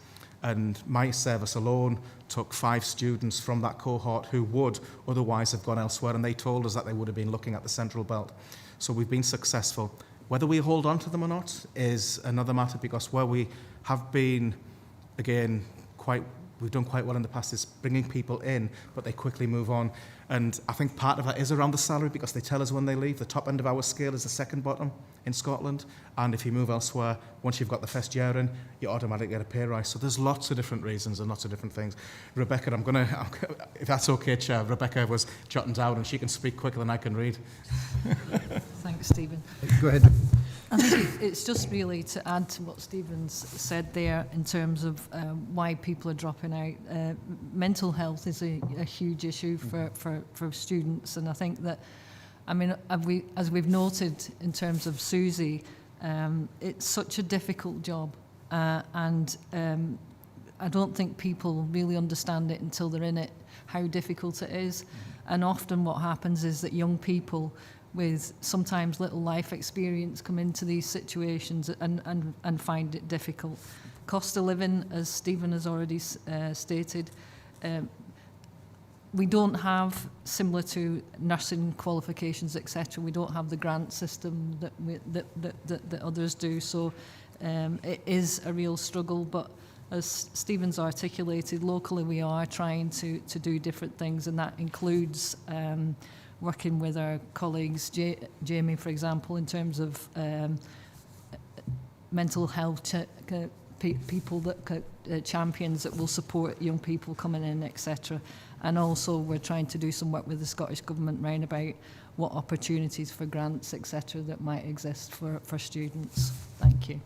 And my service alone took 5 students from that cohort who would otherwise have gone elsewhere, and they told us that they would have been looking at the Central Belt. So we've been successful. Whether we hold on to them or not is another matter, because where we have been, again, we've done quite well in the past is bringing people in, but they quickly move on. And I think part of that is around the salary, because they tell us when they leave. The top end of our scale is the second bottom in Scotland. And if you move elsewhere, once you've got the first year in, you automatically get a pay rise. So there's lots of different reasons and lots of different things. Rebecca, if that's okay, Chair, Rebecca was jotting down and she can speak quicker than I can read. Thanks, Stephen. Go ahead. I think it's just really to add to what Stephen's said there in terms of why people are dropping out. Mental health is a huge issue for students, and I think that, as we've noted in terms of Susie, it's such a difficult job, and I don't think people really understand it until they're in it, how difficult it is. And often what happens is that young people with sometimes little life experience come into these situations and find it difficult. Cost of living, as Stephen has already stated, we don't have, similar to nursing qualifications, etc., we don't have the grant system that others do. So it is a real struggle, but as Stephen's articulated, locally we are trying to do different things, and that includes working with our colleagues, Jamie, for example, in terms of mental health people that champions that will support young people coming in, etc. And also we're trying to do some work with the Scottish Government round about what opportunities for grants, etc., that might exist for students. Thank you.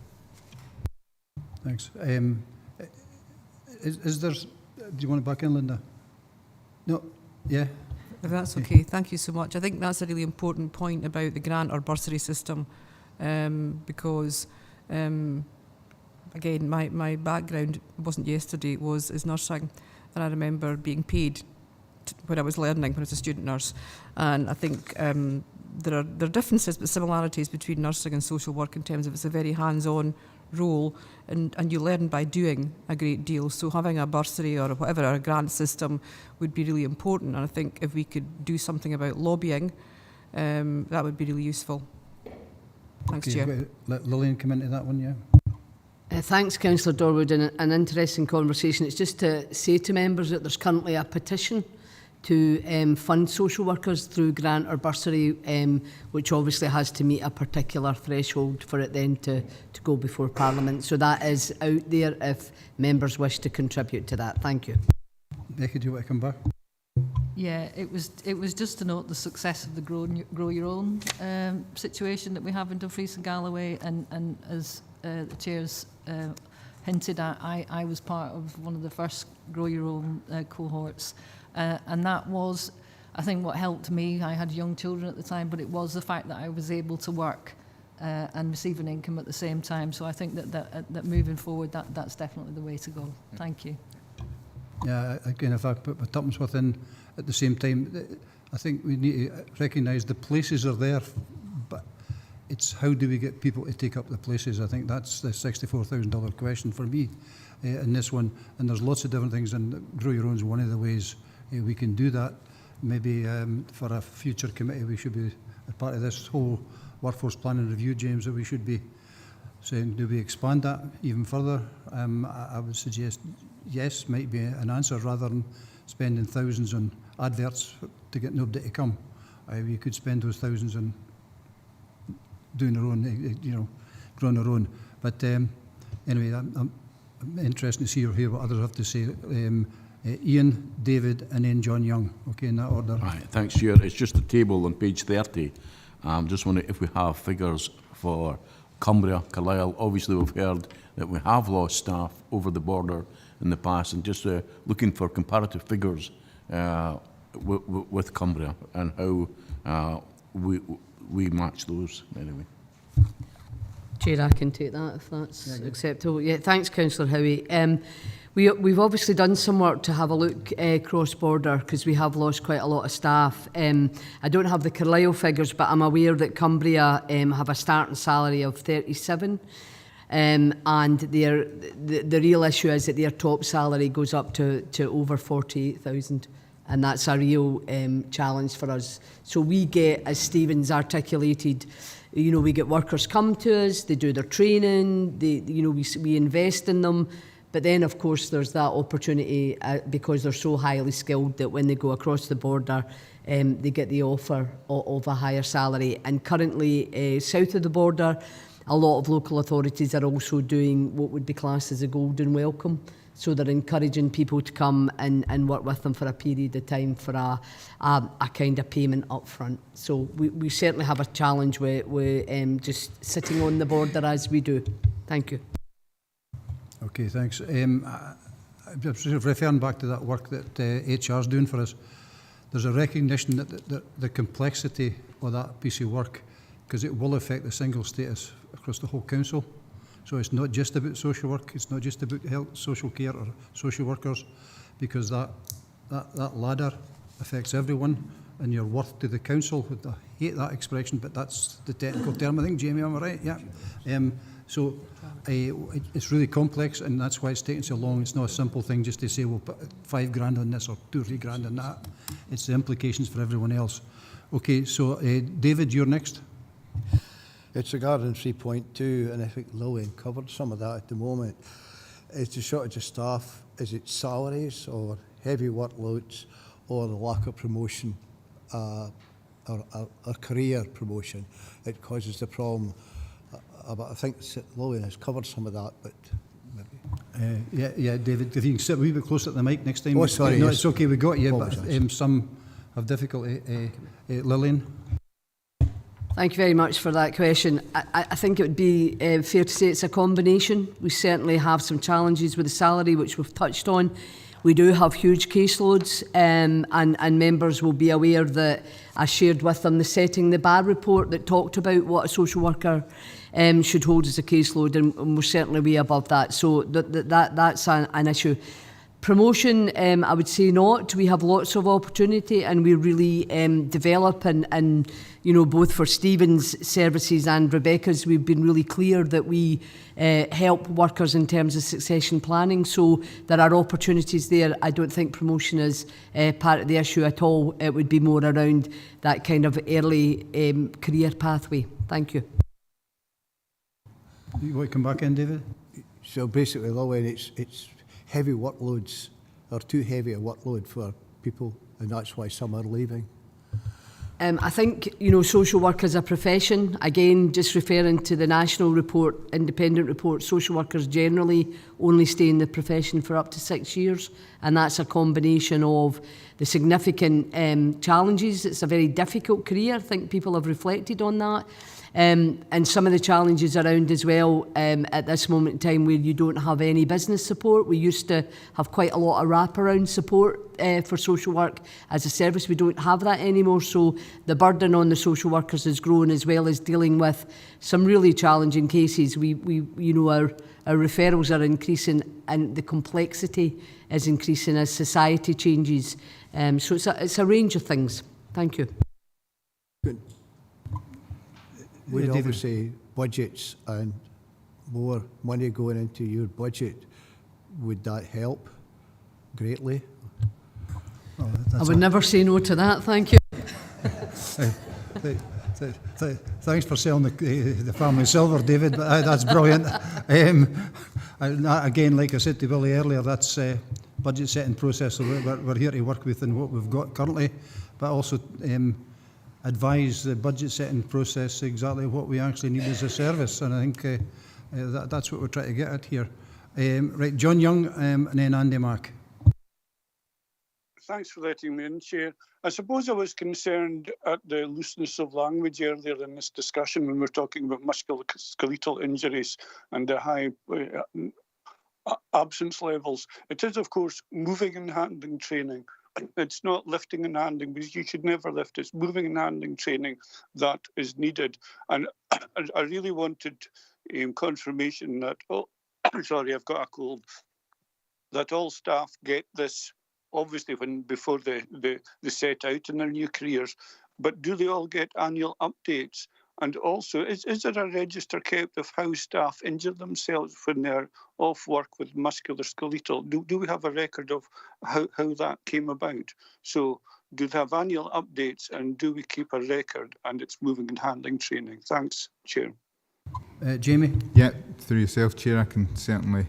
Thanks. Is there, do you want to back in, Linda? No? Yeah? If that's okay, thank you so much. I think that's a really important point about the grant or bursary system, because again, my background wasn't yesterday, is nursing, and I remember being paid when I was learning, when I was a student nurse. And I think there are differences but similarities between nursing and social work in terms of it's a very hands-on role, and you learn by doing a great deal. So having a bursary or whatever, a grant system would be really important. And I think if we could do something about lobbying, that would be really useful. Thanks, Okay, Chair. let Lillian come into that one, yeah. Thanks, Councillor Dorwood, and an interesting conversation. It's just to say to members that there's currently a petition to fund social workers through grant or bursary, which obviously has to meet a particular threshold for it then to go before Parliament. So that is out there if members wish to contribute to that. Thank you. Becky, do you want to come back? Yeah, it was just to note the success of the Grow Your Own situation that we have in Dumfries and Galloway, and as the Chair's hinted at, I was part of one of the first Grow Your Own cohorts, and that was, I think, what helped me. I had young children at the time, but it was the fact that I was able to work and receive an income at the same time. So I think that moving forward, that's definitely the way to go. Thank you. Yeah, again, if I put my tuppence within at the same time, I think we need to recognise the places are there, but it's how do we get people to take up the places? I think that's the $64,000 question for me in this one. And there's lots of different things, and Grow Your Own is one of the ways we can do that. Maybe for a future committee, we should be a part of this whole workforce planning review, James, that we should be saying, do we expand that even further? I would suggest yes, might be an answer, rather than spending thousands on adverts to get nobody to come. We could spend those thousands on doing our own, growing our own. But anyway, I'm interested to see or hear what others have to say. Ian, David, and then John Young. Okay, in that order. Right, thanks, Chair. It's just the table on page 30. Just wondering if we have figures for Cumbria, Carlisle. Obviously, we've heard that we have lost staff over the border in the past, and just looking for comparative figures with Cumbria and how we match those anyway. Chair, I can take that if that's acceptable. Yeah, thanks, Councillor Howie. We've obviously done some work to have a look cross-border, because we have lost quite a lot of staff. I don't have the Carlisle figures, but I'm aware that Cumbria have a starting salary of 37, and the real issue is that their top salary goes up to over 48,000, and that's a real challenge for us. So we get, as Stephen's articulated, we get workers come to us, they do their training, we invest in them. But then, of course, there's that opportunity because they're so highly skilled that when they go across the border, they get the offer of a higher salary. And currently, south of the border, a lot of local authorities are also doing what would be classed as a golden welcome. So they're encouraging people to come and work with them for a period of time for a kind of payment up front. So we certainly have a challenge with just sitting on the border as we do. Thank you. Okay, thanks. Just referring back to that work that HR is doing for us, there's a recognition that the complexity of that piece of work, because it will affect the single status across the whole council. So it's not just about social work, it's not just about health, social care or social workers, because that ladder affects everyone, and your worth to the council. I hate that expression, but that's the technical term. I think, Jamie, am I right? Yeah. So it's really complex, and that's why it's taking so long. It's not a simple thing just to say we'll put $5,000 on this or 2 or 3 grand on that. It's the implications for everyone else. Okay, so David, you're next. It's regarding 3.2, and I think Lillian covered some of that at the moment. Is the shortage of staff, is it salaries or heavy workloads or the lack of promotion or career promotion? It causes the problem. But I think Lillian has covered some of that, but maybe. Yeah, David, if you can sit a wee bit closer to the mic next time. Oh, sorry. No, yes. it's okay, we got you, Apologise. but some have difficulty. Lillian? Thank you very much for that question. I think it would be fair to say it's a combination. We certainly have some challenges with the salary, which we've touched on. We do have huge caseloads, and members will be aware that I shared with them the Setting the Bar report that talked about what a social worker should hold as a caseload, and we're certainly way above that. So that's an issue. Promotion, I would say not. We have lots of opportunity, and we really develop and you know, both for Stephen's services and Rebecca's, we've been really clear that we help workers in terms of succession planning. So there are opportunities there. I don't think promotion is part of the issue at all. It would be more around that kind of early career pathway. Thank you. You want to come back in, David? So basically, Lillian, it's heavy workloads, or too heavy a workload for people, and that's why some are leaving. I think, you know, social work as a profession, again, just referring to the national report, independent report, social workers generally only stay in the profession for up to 6 years, and that's a combination of the significant challenges. It's a very difficult career. I think people have reflected on that. And some of the challenges around as well at this moment in time where you don't have any business support. We used to have quite a lot of wraparound support for social work as a service. We don't have that anymore, so the burden on the social workers has grown, as well as dealing with some really challenging cases. We you know, our referrals are increasing, and the complexity is increasing as society changes. So it's a range of things. Thank you. Good. Would obviously budgets and more money going into your budget, would that help greatly? Oh, I would never say no to that, thank you. Thanks for selling the family silver, David, but that's brilliant. Again, like I said to Willie earlier, that's budget setting process, so we're here to work within what we've got currently, but also advise the budget setting process exactly what we actually need as a service, and I think that's what we're trying to get at here. Right, John Young, and then Andy Mack. Thanks for letting me in, Chair. I suppose I was concerned at the looseness of language earlier in this discussion when we're talking about musculoskeletal injuries and the high absence levels. It is, of course, moving and handling training. It's not lifting and handling, because you should never lift. It's moving and handling training that is needed. And I really wanted confirmation that, sorry, I've got a cold, that all staff get this, obviously, before they set out in their new careers, but do they all get annual updates? And also, is there a register kept of how staff injure themselves when they're off work with musculoskeletal? Do we have a record of how that came about? So do they have annual updates, and do we keep a record? And it's moving and handling training. Thanks, Chair. Jamie? Yeah, through yourself, Chair, I can certainly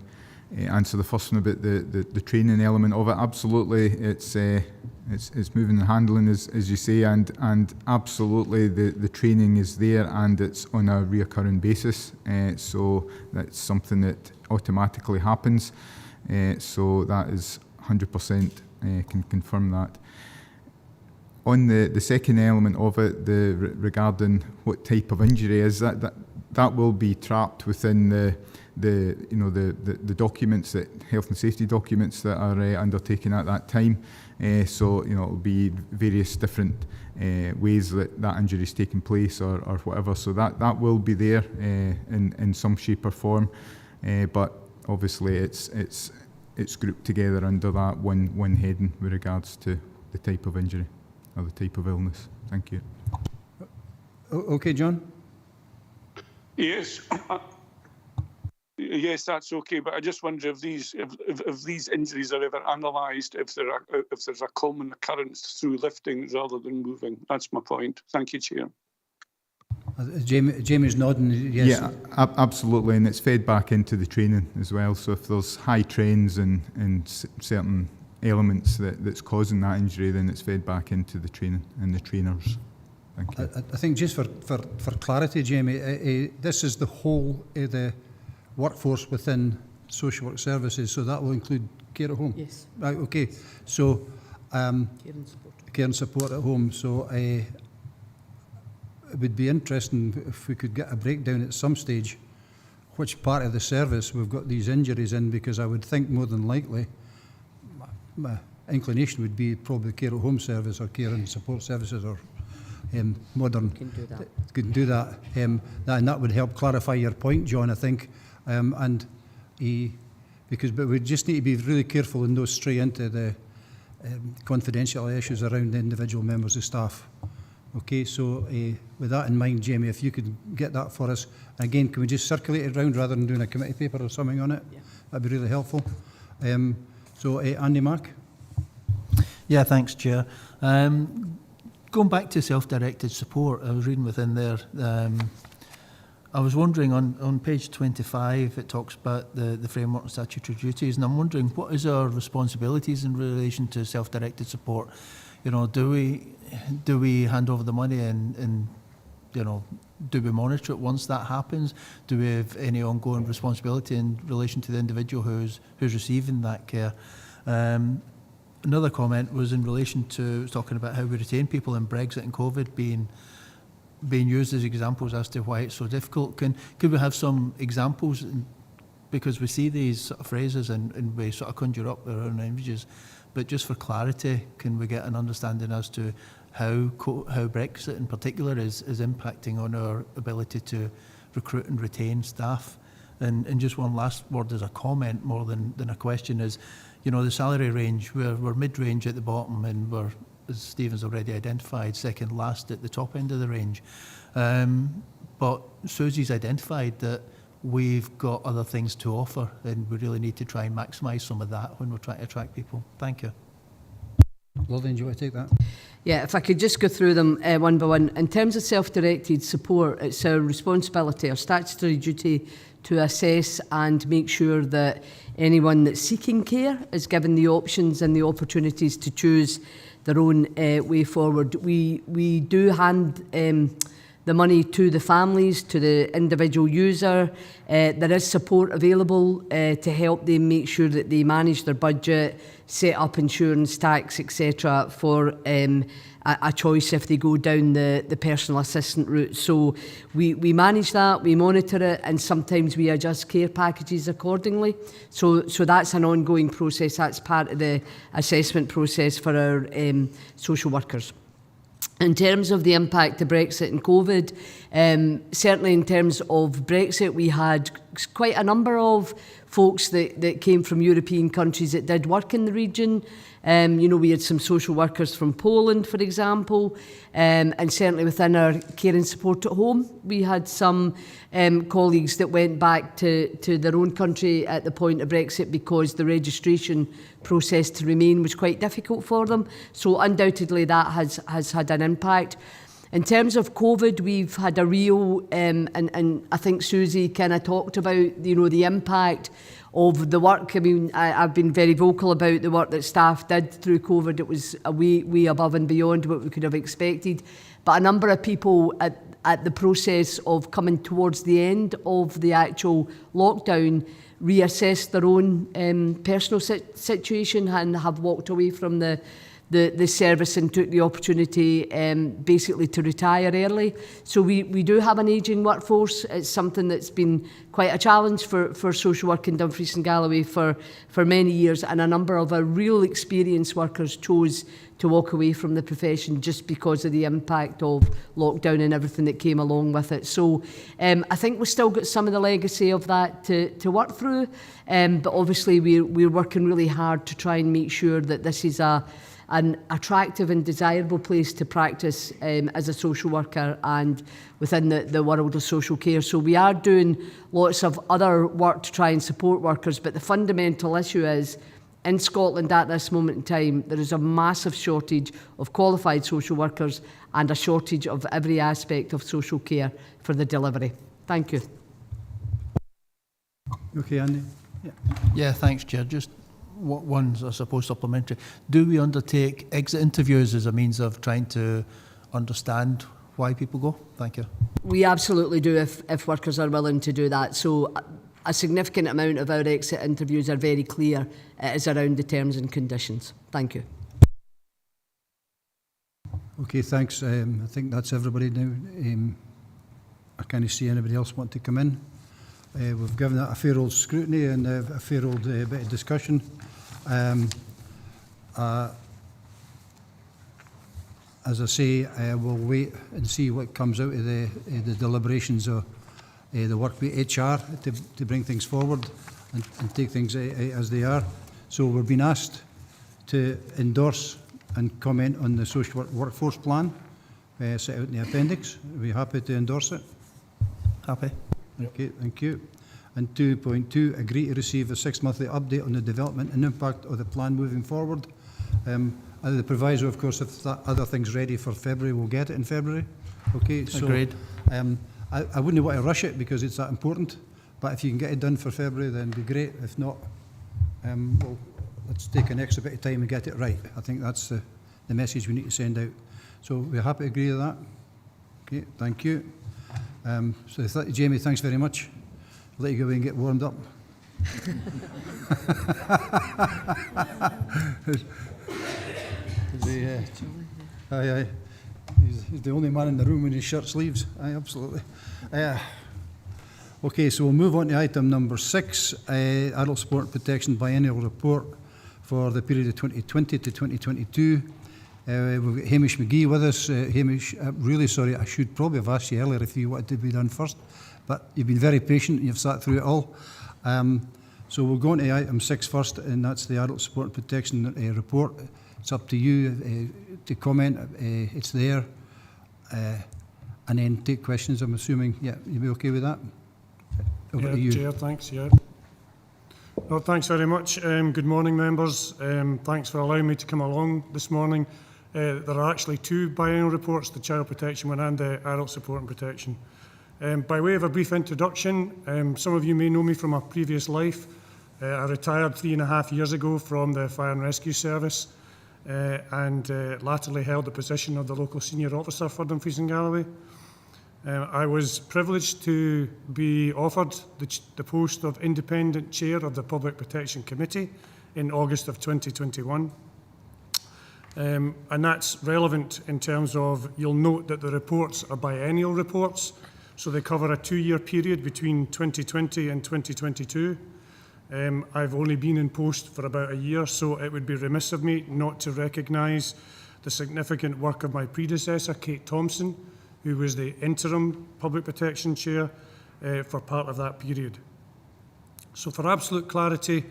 answer the first one about the training element of it. Absolutely, it's moving and handling, as you say, and absolutely the training is there, and it's on a reoccurring basis. So that's something that automatically happens. So that is 100% can confirm that. On the second element of it, regarding what type of injury is, that will be trapped within the documents, that health and safety documents that are undertaken at that time. So it will be various different ways that injury is taking place or whatever. So that will be there in some shape or form. But obviously it's grouped together under that one heading with regards to the type of injury or the type of illness. Thank you. Okay, John? Yes. Yes, that's okay. But I just wonder if these injuries are ever analysed, if there's a common occurrence through lifting rather than moving. That's my point. Thank you, Chair. Jamie's nodding, yes. Yeah, absolutely, and it's fed back into the training as well. So if there's high trains and certain elements that's causing that injury, then it's fed back into the training and the trainers. Thank you. I think just for clarity, Jamie, this is the whole of the workforce within social work services, so that will include care at home? Yes. Right, okay. So, care and support at home. So, it would be interesting if we could get a breakdown at some stage which part of the service we've got these injuries in, because I would think more than likely my inclination would be probably care at home service or care and support services or modern. Can do that. Can do that. And that would help clarify your point, John, I think. But we just need to be really careful and not stray into the confidential issues around the individual members of staff. Okay, so with that in mind, Jamie, if you could get that for us. And again, can we just circulate it around rather than doing a committee paper or something on it? Yeah. That'd be really helpful. Andy Mark? Yeah, thanks, Chair. Going back to self-directed support, I was reading within there, I was wondering on page 25, it talks about the framework and statutory duties, and I'm wondering what is our responsibilities in relation to self-directed support? You know, do we hand over the money and you know, do we monitor it once that happens? Do we have any ongoing responsibility in relation to the individual who's receiving that care? Another comment was in relation to talking about how we retain people in Brexit and COVID being used as examples as to why it's so difficult. Could we have some examples? Because we see these sort of phrases and we sort of conjure up our own images. But just for clarity, can we get an understanding as to how Brexit in particular is impacting on our ability to recruit and retain staff? And just one last word as a comment more than a question is, you know, the salary range, we're mid-range at the bottom and we're, as Stephen's already identified, second last at the top end of the range. But Susie's identified that we've got other things to offer and we really need to try and maximise some of that when we're trying to attract people. Thank you. Lillian, do you want to take that? Yeah, if I could just go through them one by one. In terms of self-directed support, it's our responsibility, our statutory duty to assess and make sure that anyone that's seeking care is given the options and the opportunities to choose their own way forward. We do hand the money to the families, to the individual user. There is support available to help them make sure that they manage their budget, set up insurance, tax, etc. for a choice if they go down the personal assistant route. So we manage that, we monitor it, and sometimes we adjust care packages accordingly. So that's an ongoing process. That's part of the assessment process for our social workers. In terms of the impact of Brexit and COVID, certainly in terms of Brexit, we had quite a number of folks that came from European countries that did work in the region. You know, we had some social workers from Poland, for example, and certainly within our care and support at home, we had some colleagues that went back to their own country at the point of Brexit because the registration process to remain was quite difficult for them. So undoubtedly that has had an impact. In terms of COVID, we've had a real, and I think Susie kind of talked about, you know, the impact of the work. I mean, I've been very vocal about the work that staff did through COVID. It was a way above and beyond what we could have expected. But a number of people at the process of coming towards the end of the actual lockdown reassessed their own personal situation and have walked away from the service and took the opportunity basically to retire early. So we do have an ageing workforce. It's something that's been quite a challenge for social work in Dumfries and Galloway for many years, and a number of our real experienced workers chose to walk away from the profession just because of the impact of lockdown and everything that came along with it. So I think we've still got some of the legacy of that to work through, but obviously we're working really hard to try and make sure that this is a an attractive and desirable place to practice as a social worker and within the world of social care. So we are doing lots of other work to try and support workers, but the fundamental issue is, in Scotland at this moment in time, there is a massive shortage of qualified social workers and a shortage of every aspect of social care for the delivery. Thank you. Okay, Andy? Yeah, thanks, Chair. Just one's, I suppose, supplementary. Do we undertake exit interviews as a means of trying to understand why people go? Thank you. We absolutely do if workers are willing to do that. So a significant amount of our exit interviews are very clear. It is around the terms and conditions. Thank you. Okay, thanks. I think that's everybody now. I can't see anybody else want to come in. We've given it a fair old scrutiny and a fair old bit of discussion. As I say, we'll wait and see what comes out of the deliberations of the work with HR to bring things forward and take things as they are. So we're being asked to endorse and comment on the social workforce plan set out in the appendix. Are we happy to endorse it? Happy. Okay, thank you. And 2.2, agree to receive a 6-monthly update on the development and impact of the plan moving forward. The proviso, of course, if that other thing's ready for February, we'll get it in February. Okay, so agreed. I wouldn't want to rush it because it's that important, but if you can get it done for February, then it'd be great. If not, well, let's take an extra bit of time and get it right. I think that's the message we need to send out. So we're happy to agree with that. Okay, thank you. Jamie, thanks very much. I'll let you go away and get warmed up. Aye. He's the only man in the room in his shirt sleeves. Aye, absolutely. Okay, so we'll move on to item number 6, Adult Support and Protection Biennial Report for the period of 2020 to 2022. We've got Hamish McGee with us. Hamish, really sorry, I should probably have asked you earlier if you wanted to be done first, but you've been very patient, you've sat through it all. So we'll go on to item 6 first, and that's the Adult Support and Protection Report. It's up to you to comment. It's there. And then take questions, I'm assuming. Yeah, you'll be okay with that? Over to you. Chair, thanks. Yeah. Well, thanks very much. Good morning, members. Thanks for allowing me to come along this morning. There are actually 2 biennial reports, the Child Protection one and the Adult Support and Protection. By way of a brief introduction, some of you may know me from a previous life. I retired 3.5 years ago from the Fire and Rescue Service and latterly held the position of the local senior officer for Dumfries and Galloway. I was privileged to be offered the post of independent chair of the Public Protection Committee in August of 2021. And that's relevant in terms of, you'll note that the reports are biennial reports, so they cover a 2-year period between 2020 and 2022. I've only been in post for about a year, so it would be remiss of me not to recognise the significant work of my predecessor, Kate Thompson, who was the interim Public Protection Chair for part of that period. So for absolute clarity,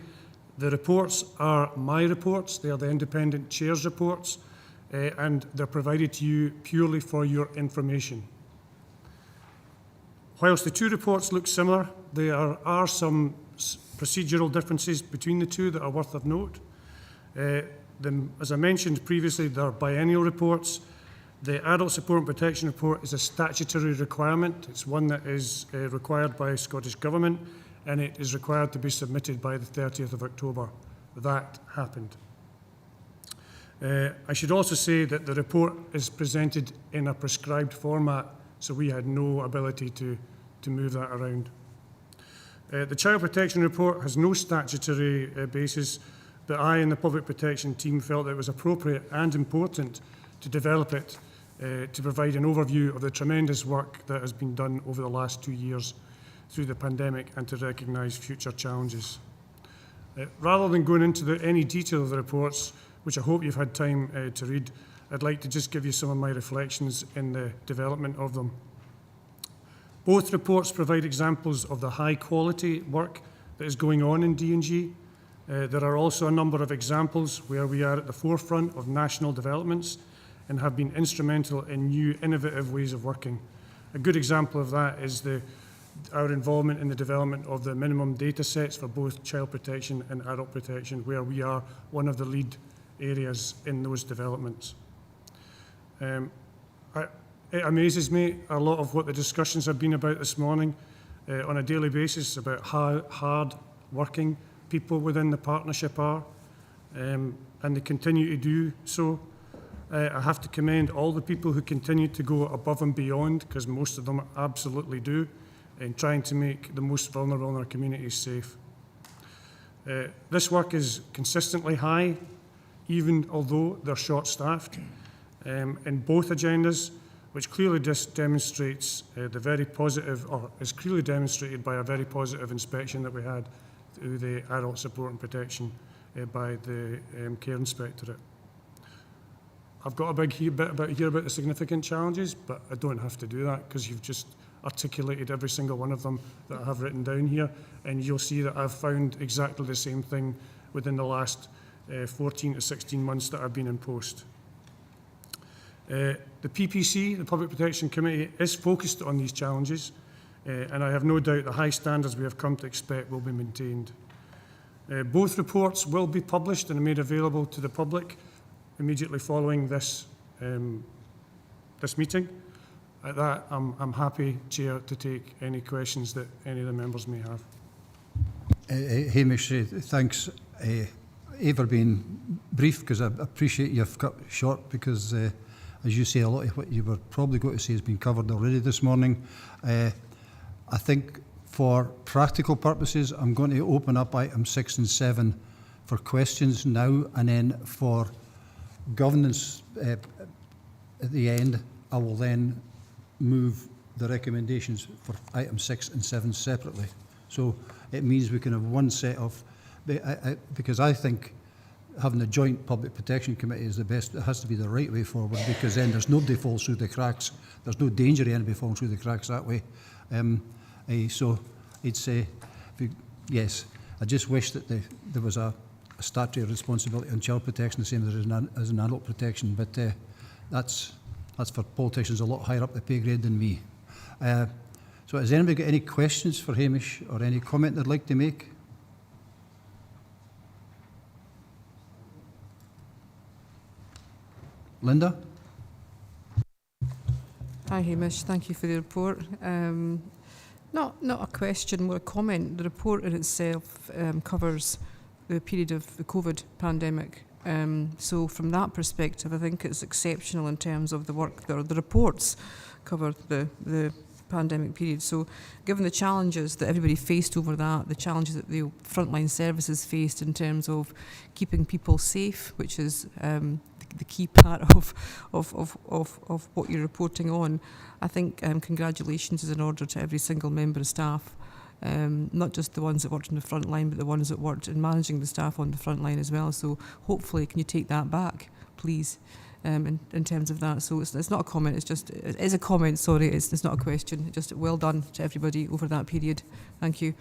the reports are my reports, they are the independent chair's reports, and they're provided to you purely for your information. Whilst the 2 reports look similar, there are some procedural differences between the 2 that are worth of note. As I mentioned previously, they are biennial reports. The Adult Support and Protection Report is a statutory requirement. It's one that is required by Scottish Government, and it is required to be submitted by the 30th of October. That happened. I should also say that the report is presented in a prescribed format, so we had no ability to move that around. The Child Protection Report has no statutory basis, but I and the Public Protection team felt that it was appropriate and important to develop it to provide an overview of the tremendous work that has been done over the last 2 years through the pandemic and to recognise future challenges. Rather than going into any detail of the reports, which I hope you've had time to read, I'd like to just give you some of my reflections in the development of them. Both reports provide examples of the high quality work that is going on in D&G. There are also a number of examples where we are at the forefront of national developments and have been instrumental in new innovative ways of working. A good example of that is our involvement in the development of the minimum data sets for both child protection and adult protection, where we are one of the lead areas in those developments. It amazes me a lot of what the discussions have been about this morning on a daily basis about how hard working people within the partnership are, and they continue to do so. I have to commend all the people who continue to go above and beyond, because most of them absolutely do, in trying to make the most vulnerable in our communities safe. This work is consistently high, even although they're short-staffed, in both agendas, which clearly demonstrates the very positive, or is clearly demonstrated by a very positive inspection that we had through the Adult Support and Protection by the Care Inspectorate. I've got a bit about here about the significant challenges, but I don't have to do that because you've just articulated every single one of them that I have written down here, and you'll see that I've found exactly the same thing within the last 14 to 16 months that I've been in post. The PPC, the Public Protection Committee, is focused on these challenges, and I have no doubt the high standards we have come to expect will be maintained. Both reports will be published and made available to the public immediately following this meeting. At that, I'm happy, Chair, to take any questions that any of the members may have. Hamish, thanks for being brief, because I appreciate you've cut short, because as you say, a lot of what you were probably going to say has been covered already this morning. I think for practical purposes, I'm going to open up items 6 and 7 for questions now, and then for governance at the end, I will then move the recommendations for items 6 and 7 separately. So it means we can have one set of, because I think having a joint public protection committee is the best. It has to be the right way forward, because then there's nobody falls through the cracks. There's no danger of anybody falling through the cracks that way. So it's yes. I just wish that there was a statutory responsibility on child protection, the same as in adult protection. But that's for politicians a lot higher up the pay grade than me. So has anybody got any questions for Hamish or any comment they'd like to make? Linda? Hi Hamish, thank you for the report. Not a question, more a comment. The report in itself covers the period of the COVID pandemic. So from that perspective, I think it's exceptional in terms of the work that the reports cover the pandemic period. So given the challenges that everybody faced over that, the challenges that the frontline services faced in terms of keeping people safe, which is the key part of what you're reporting on, I think congratulations is in order to every single member of staff, not just the ones that worked on the front line, but the ones that worked in managing the staff on the front line as well. So hopefully, can you take that back, please, in terms of that? So it's not a comment, it is a comment, sorry, it's not a question. Just well done to everybody over that period. Thank you.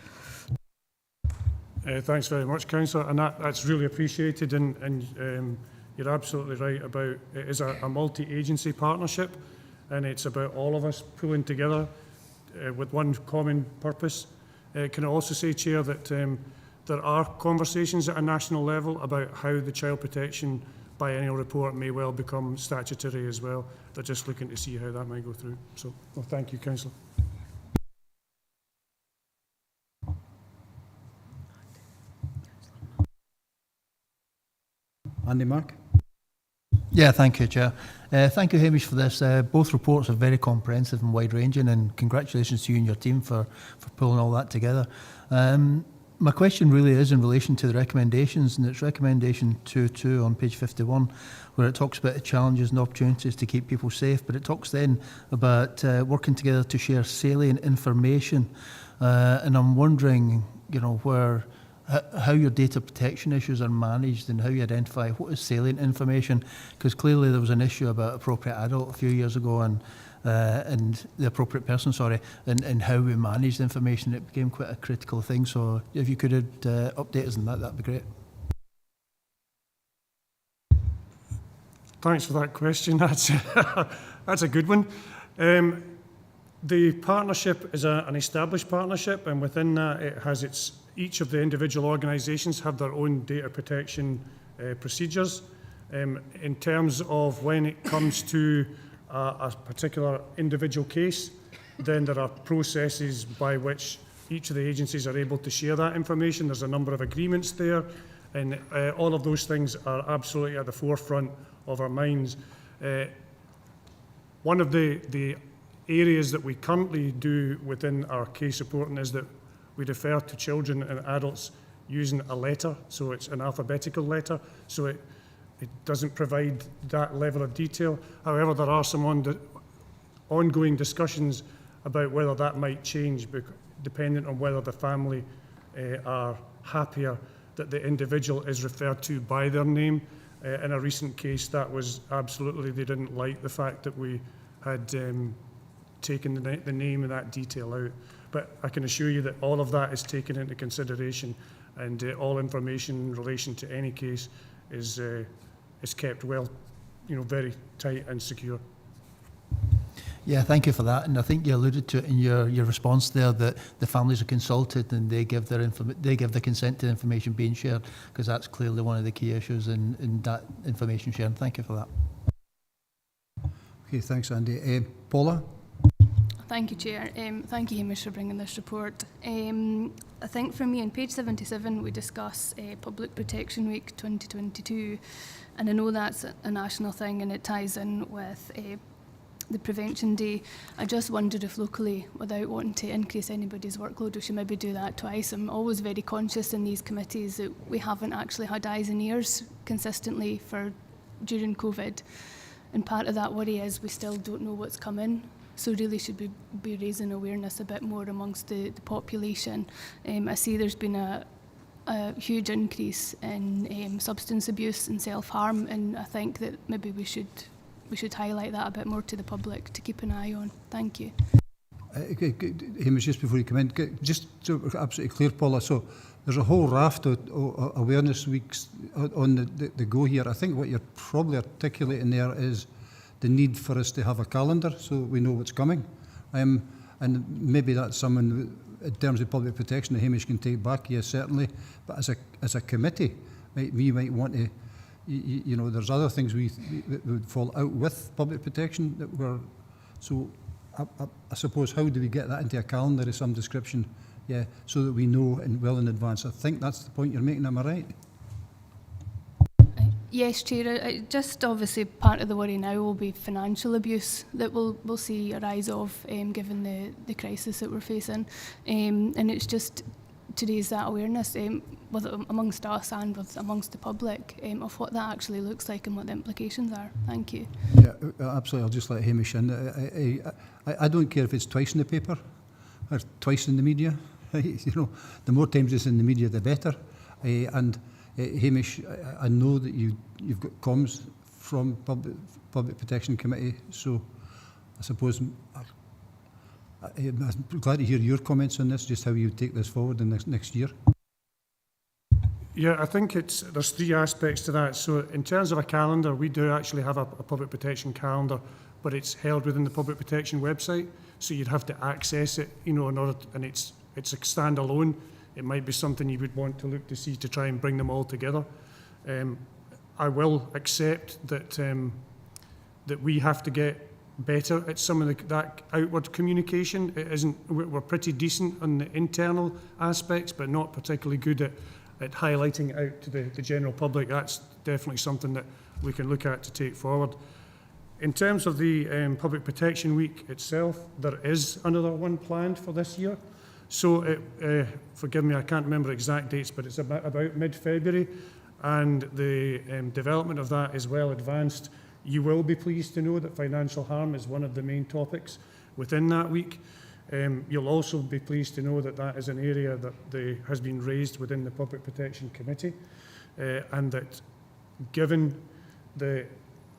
Thanks very much, Councillor, and that's really appreciated, and you're absolutely right about it is a multi-agency partnership, and it's about all of us pulling together with one common purpose. Can I also say, Chair, that there are conversations at a national level about how the child protection biennial report may well become statutory as well. They're just looking to see how that might go through. So, well, thank you, Councillor. Andy Mark? Yeah, thank you, Chair. Thank you, Hamish, for this. Both reports are very comprehensive and wide-ranging, and congratulations to you and your team for pulling all that together. My question really is in relation to the recommendations, and it's recommendation 2.2 on page 51, where it talks about the challenges and opportunities to keep people safe, but it talks then about working together to share salient information. And I'm wondering, how your data protection issues are managed and how you identify what is salient information, because clearly there was an issue about appropriate adult a few years ago and the appropriate person, and how we managed information. It became quite a critical thing. So if you could update us on that, that'd be great. Thanks for that question. That's a good one. The partnership is an established partnership, and within that it has each of the individual organisations have their own data protection procedures. In terms of when it comes to a particular individual case, then there are processes by which each of the agencies are able to share that information. There's a number of agreements there, and all of those things are absolutely at the forefront of our minds. One of the areas that we currently do within our case reporting is that we refer to children and adults using a letter, so it's an alphabetical letter, so it doesn't provide that level of detail. However, there are some ongoing discussions about whether that might change, depending on whether the family are happier that the individual is referred to by their name. In a recent case, that was absolutely, they didn't like the fact that we had taken the name and that detail out. But I can assure you that all of that is taken into consideration, and all information in relation to any case is kept well, very tight and secure. Yeah, thank you for that. And I think you alluded to it in your response there, that the families are consulted and they give the consent to the information being shared, because that's clearly one of the key issues in that information sharing. Thank you for that. Okay, thanks, Andy. Paula? Thank you, Chair. Thank you, Hamish, for bringing this report. I think for me, on page 77, we discuss Public Protection Week 2022, and I know that's a national thing and it ties in with the Prevention Day. I just wondered if locally, without wanting to increase anybody's workload, we should maybe do that twice. I'm always very conscious in these committees that we haven't actually had eyes and ears consistently during COVID. And part of that worry is we still don't know what's coming. So really should we be raising awareness a bit more amongst the population. I see there's been a huge increase in substance abuse and self-harm, and I think that maybe we should highlight that a bit more to the public to keep an eye on. Thank you. Hamish, just before you come in, just so we're absolutely clear, Paula, so there's a whole raft of awareness weeks on the go here. I think what you're probably articulating there is the need for us to have a calendar so we know what's coming. And maybe that's someone, in terms of public protection, that Hamish can take back, yes, certainly. But as a committee, we might want to, there's other things that would fall out with public protection that were, so I suppose, how do we get that into a calendar of some description, yeah, so that we know well in advance? I think that's the point you're making, am I right? Yes, Chair. Just obviously part of the worry now will be financial abuse that we'll see a rise of, given the crisis that we're facing, and it's just to raise that awareness amongst us and amongst the public of what that actually looks like and what the implications are. Thank you. Yeah, absolutely. I'll just let Hamish in. I don't care if it's twice in the paper or twice in the media. The more times it's in the media, the better. And Hamish, I know that you've got comms from Public Protection Committee, so I suppose I'm glad to hear your comments on this, just how you take this forward in next year. Yeah, I think there's three aspects to that. So in terms of a calendar, we do actually have a public protection calendar, but it's held within the public protection website, so you'd have to access it, in order, and it's a standalone. It might be something you would want to look to see to try and bring them all together. I will accept that we have to get better at some of that outward communication. We're pretty decent on the internal aspects, but not particularly good at highlighting out to the general public. That's definitely something that we can look at to take forward. In terms of the Public Protection Week itself, there is another one planned for this year. So, forgive me, I can't remember exact dates, but it's about mid-February, and the development of that is well advanced. You will be pleased to know that financial harm is one of the main topics within that week. You'll also be pleased to know that that is an area that has been raised within the Public Protection Committee, and that given the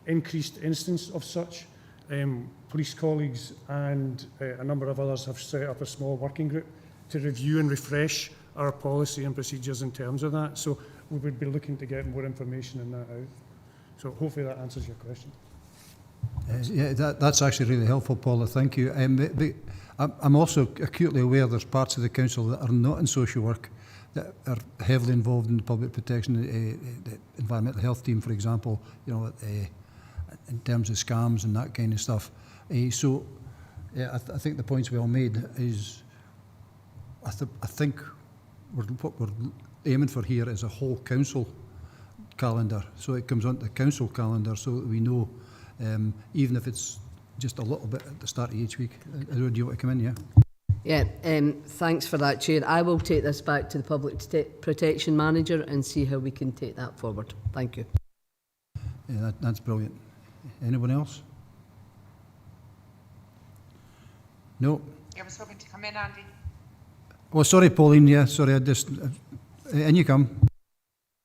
increased instance of such, police colleagues and a number of others have set up a small working group to review and refresh our policy and procedures in terms of that. So we would be looking to get more information on that out. So hopefully that answers your question. Yeah, that's actually really helpful, Paula. Thank you. I'm also acutely aware there's parts of the council that are not in social work that are heavily involved in the public protection, the environmental health team, for example. You know, in terms of scams and that kind of stuff. So, yeah, I think the point's well made. Is I think what we're aiming for here is a whole council calendar, so it comes onto the council calendar, so that we know, even if it's just a little bit at the start of each week. Do you want to come in? Yeah. Yeah, thanks for that, Chair. I will take this back to the Public Protection Manager and see how we can take that forward. Thank you. Yeah, that's brilliant. Anyone else? No. I was hoping to come in, Andy. Oh, sorry, Pauline. Yeah, sorry. I just in you come.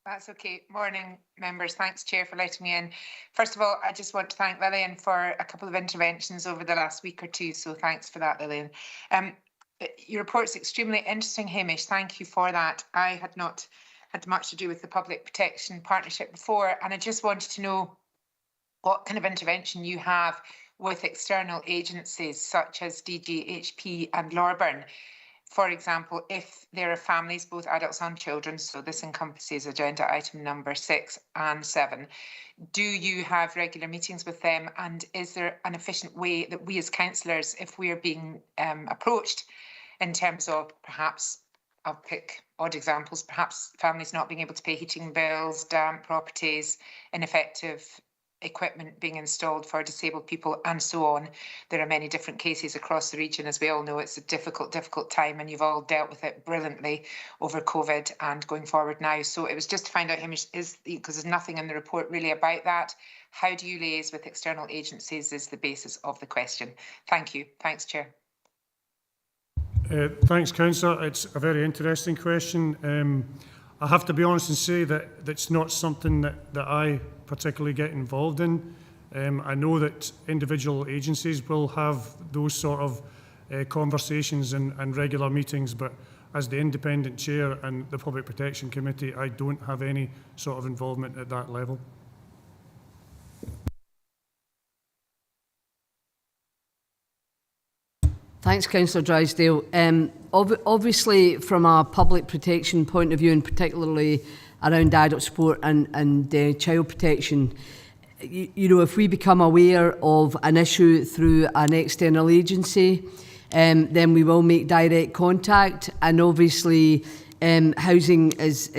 That's okay. Morning, members. Thanks, Chair, for letting me in. First of all, I just want to thank Lillian for a couple of interventions over the last week or two, so thanks for that, Lillian. Your report's extremely interesting, Hamish. Thank you for that. I had not had much to do with the Public Protection Partnership before, and I just wanted to know what kind of intervention you have with external agencies such as DGHP and Lorburn. For example, if there are families, both adults and children, so this encompasses agenda item number 6 and 7, do you have regular meetings with them, and is there an efficient way that we as councillors, if we are being approached in terms of perhaps, I'll pick odd examples, perhaps families not being able to pay heating bills, damp properties, ineffective equipment being installed for disabled people and so on. There are many different cases across the region. As we all know, it's a difficult time, and you've all dealt with it brilliantly over COVID and going forward now. So it was just to find out, Hamish, because there's nothing in the report really about that, how do you liaise with external agencies is the basis of the question. Thank you. Thanks, Chair. Thanks, Councillor. It's a very interesting question. I have to be honest and say that that's not something that I particularly get involved in. I know that individual agencies will have those sort of conversations and regular meetings, but as the independent chair and the Public Protection Committee, I don't have any sort of involvement at that level. Thanks, Councillor Drysdale. Obviously, from a public protection point of view, and particularly around adult support and child protection, you know, if we become aware of an issue through an external agency, then we will make direct contact. And obviously, housing is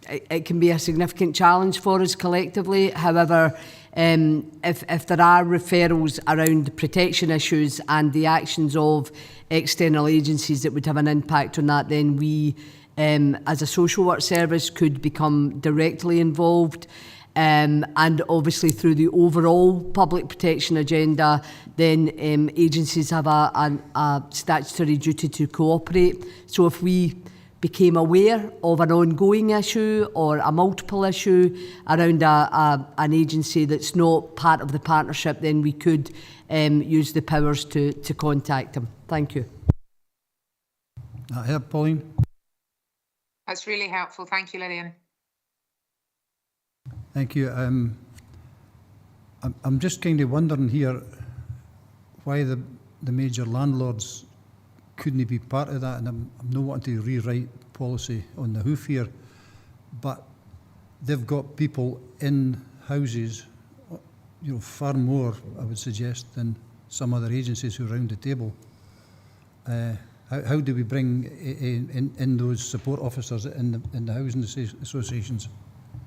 it can be a significant challenge for us collectively. However, if there are referrals around protection issues and the actions of external agencies that would have an impact on that, then we, as a social work service, could become directly involved. And obviously through the overall public protection agenda, then agencies have a statutory duty to cooperate. So if we became aware of an ongoing issue or a multiple issue around an agency that's not part of the partnership, then we could use the powers to contact them. Thank you. Pauline. That's really helpful. Thank you, Lillian. Thank you. I'm just kind of wondering here why the major landlords couldn't be part of that, and I'm not wanting to rewrite policy on the hoof here, but they've got people in houses, you know, far more, I would suggest, than some other agencies who are around the table. How do we bring in those support officers in the housing associations?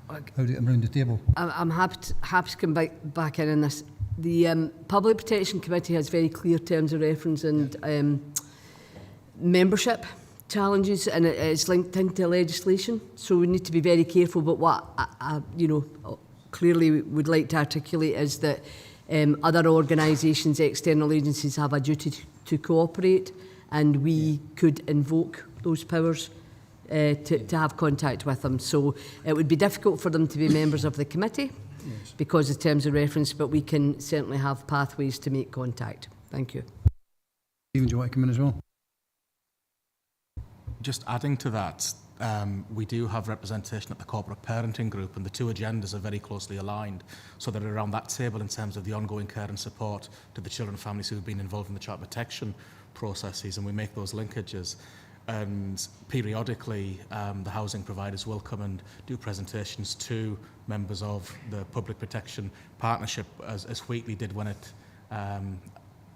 How do we get them around the table? I'm happy to come back in on this. The Public Protection Committee has very clear terms of reference and membership challenges, and it's linked into legislation. So we need to be very careful. But what I clearly would like to articulate is that other organisations, external agencies, have a duty to cooperate, and we could invoke those powers to have contact with them. So it would be difficult for them to be members of the committee because of terms of reference, but we can certainly have pathways to make contact. Thank you. Stephen, do you want to come in as well? Just adding to that, we do have representation at the corporate parenting group, and the two agendas are very closely aligned. So they're around that table in terms of the ongoing care and support to the children and families who have been involved in the child protection processes, and we make those linkages. And periodically, the housing providers will come and do presentations to members of the Public Protection Partnership, as Wheatley did when it,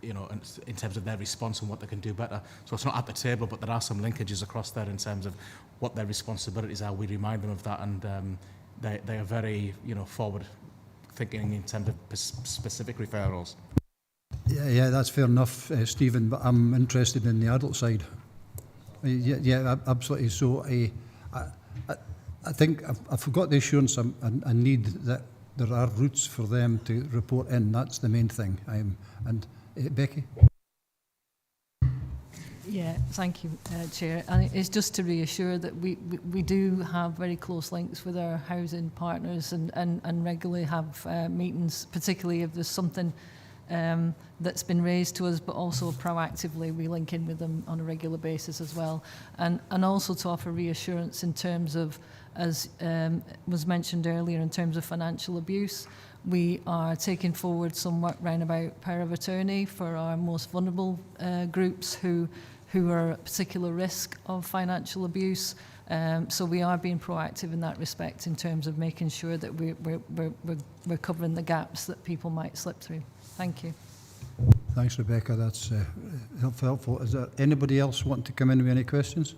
you know, in terms of their response and what they can do better. So it's not at the table, but there are some linkages across there in terms of what their responsibilities are. We remind them of that, and they are very, you know, forward thinking in terms of specific referrals. Yeah, that's fair enough, Stephen, but I'm interested in the adult side. Yeah, absolutely. So I think I've got the assurance I need that there are routes for them to report in. That's the main thing. And Becky? Yeah, thank you, Chair. And it's just to reassure that we do have very close links with our housing partners and regularly have meetings, particularly if there's something that's been raised to us, but also proactively we link in with them on a regular basis as well. And also to offer reassurance in terms of, as was mentioned earlier, in terms of financial abuse. We are taking forward some work round about power of attorney for our most vulnerable groups who are at particular risk of financial abuse. So we are being proactive in that respect in terms of making sure that we're covering the gaps that people might slip through. Thank you. Thanks, Rebecca. That's helpful. Is there anybody else wanting to come in with any questions?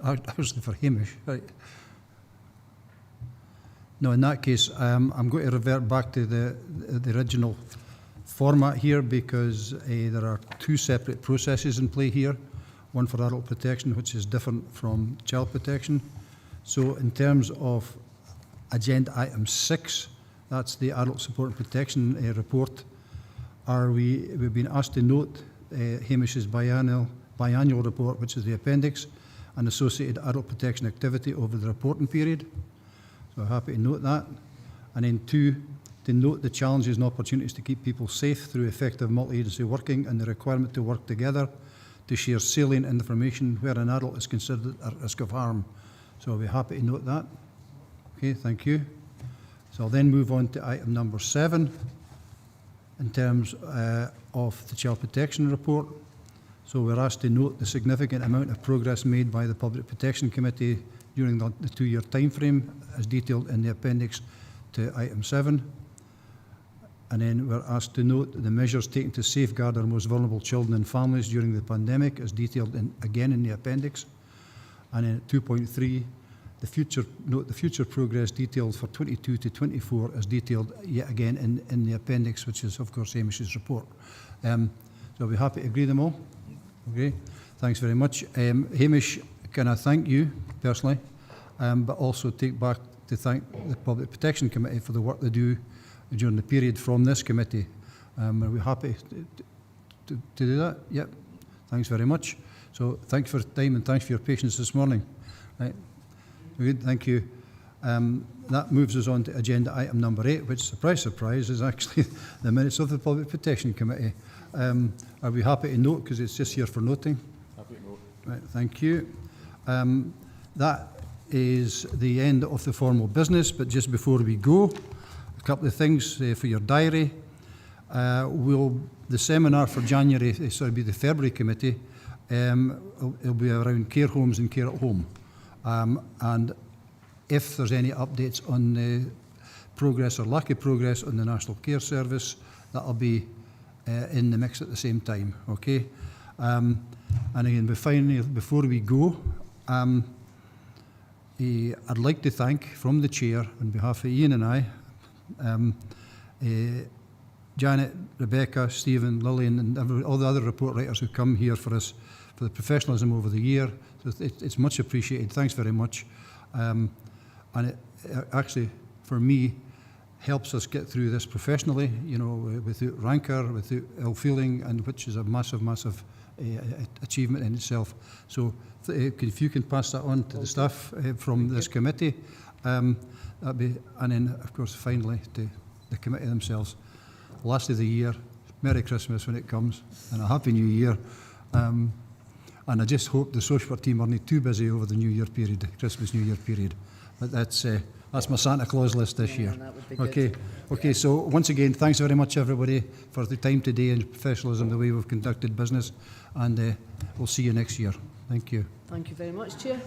Obviously for Hamish, right? No, in that case, I'm going to revert back to the original format here, because there are two separate processes in play here. One for adult protection, which is different from child protection. So in terms of agenda item 6, that's the adult support and protection report. We've been asked to note Hamish's biannual report, which is the appendix, and associated adult protection activity over the reporting period. So happy to note that. And then 2, to note the challenges and opportunities to keep people safe through effective multi-agency working and the requirement to work together to share salient information where an adult is considered at risk of harm. So I'll be happy to note that. Okay, thank you. So I'll then move on to item number 7 in terms of the child protection report. So we're asked to note the significant amount of progress made by the Public Protection Committee during the 2-year time frame as detailed in the appendix to item 7. And then we're asked to note the measures taken to safeguard our most vulnerable children and families during the pandemic as detailed again in the appendix. And then at 2.3, note the future progress detailed for 22 to 24 as detailed yet again in the appendix, which is of course Hamish's report. So I'll be happy to agree them all. Okay, thanks very much. Hamish, can I thank you personally, but also take back to thank the Public Protection Committee for the work they do during the period from this committee. Are we happy to do that? Yep. Thanks very much. So thanks for the time and thanks for your patience this morning. Right. Good, thank you. That moves us on to agenda item number 8, which, surprise, surprise, is actually the minutes of the Public Protection Committee. Are we happy to note, because it's just here for noting? Happy to note. Right, thank you. That is the end of the formal business, but just before we go, a couple of things for your diary. The seminar for January, be the February committee, it'll be around care homes and care at home. And if there's any updates on the progress or lack of progress on the National Care Service, that'll be in the mix at the same time, okay? And again, finally, before we go, I'd like to thank, from the Chair, on behalf of Ian and I, Janet, Rebecca, Stephen, Lillian, and all the other report writers who come here for us, for the professionalism over the year. So it's much appreciated. Thanks very much. And it actually, for me, helps us get through this professionally, you know, without rancour, without ill feeling, and which is a massive, massive achievement in itself. So if you can pass that on to the staff from this committee, that'd be, and then of course finally to the committee themselves. Last of the year, Merry Christmas when it comes, and a Happy New Year. And I just hope the social work team are not too busy over the New Year period, Christmas, New Year period. But that's my Santa Claus list this year. That would be good. Okay. Okay, so once again, thanks very much, everybody, for the time today and professionalism, the way we've conducted business. And we'll see you next year. Thank you. Thank you very much, Chair.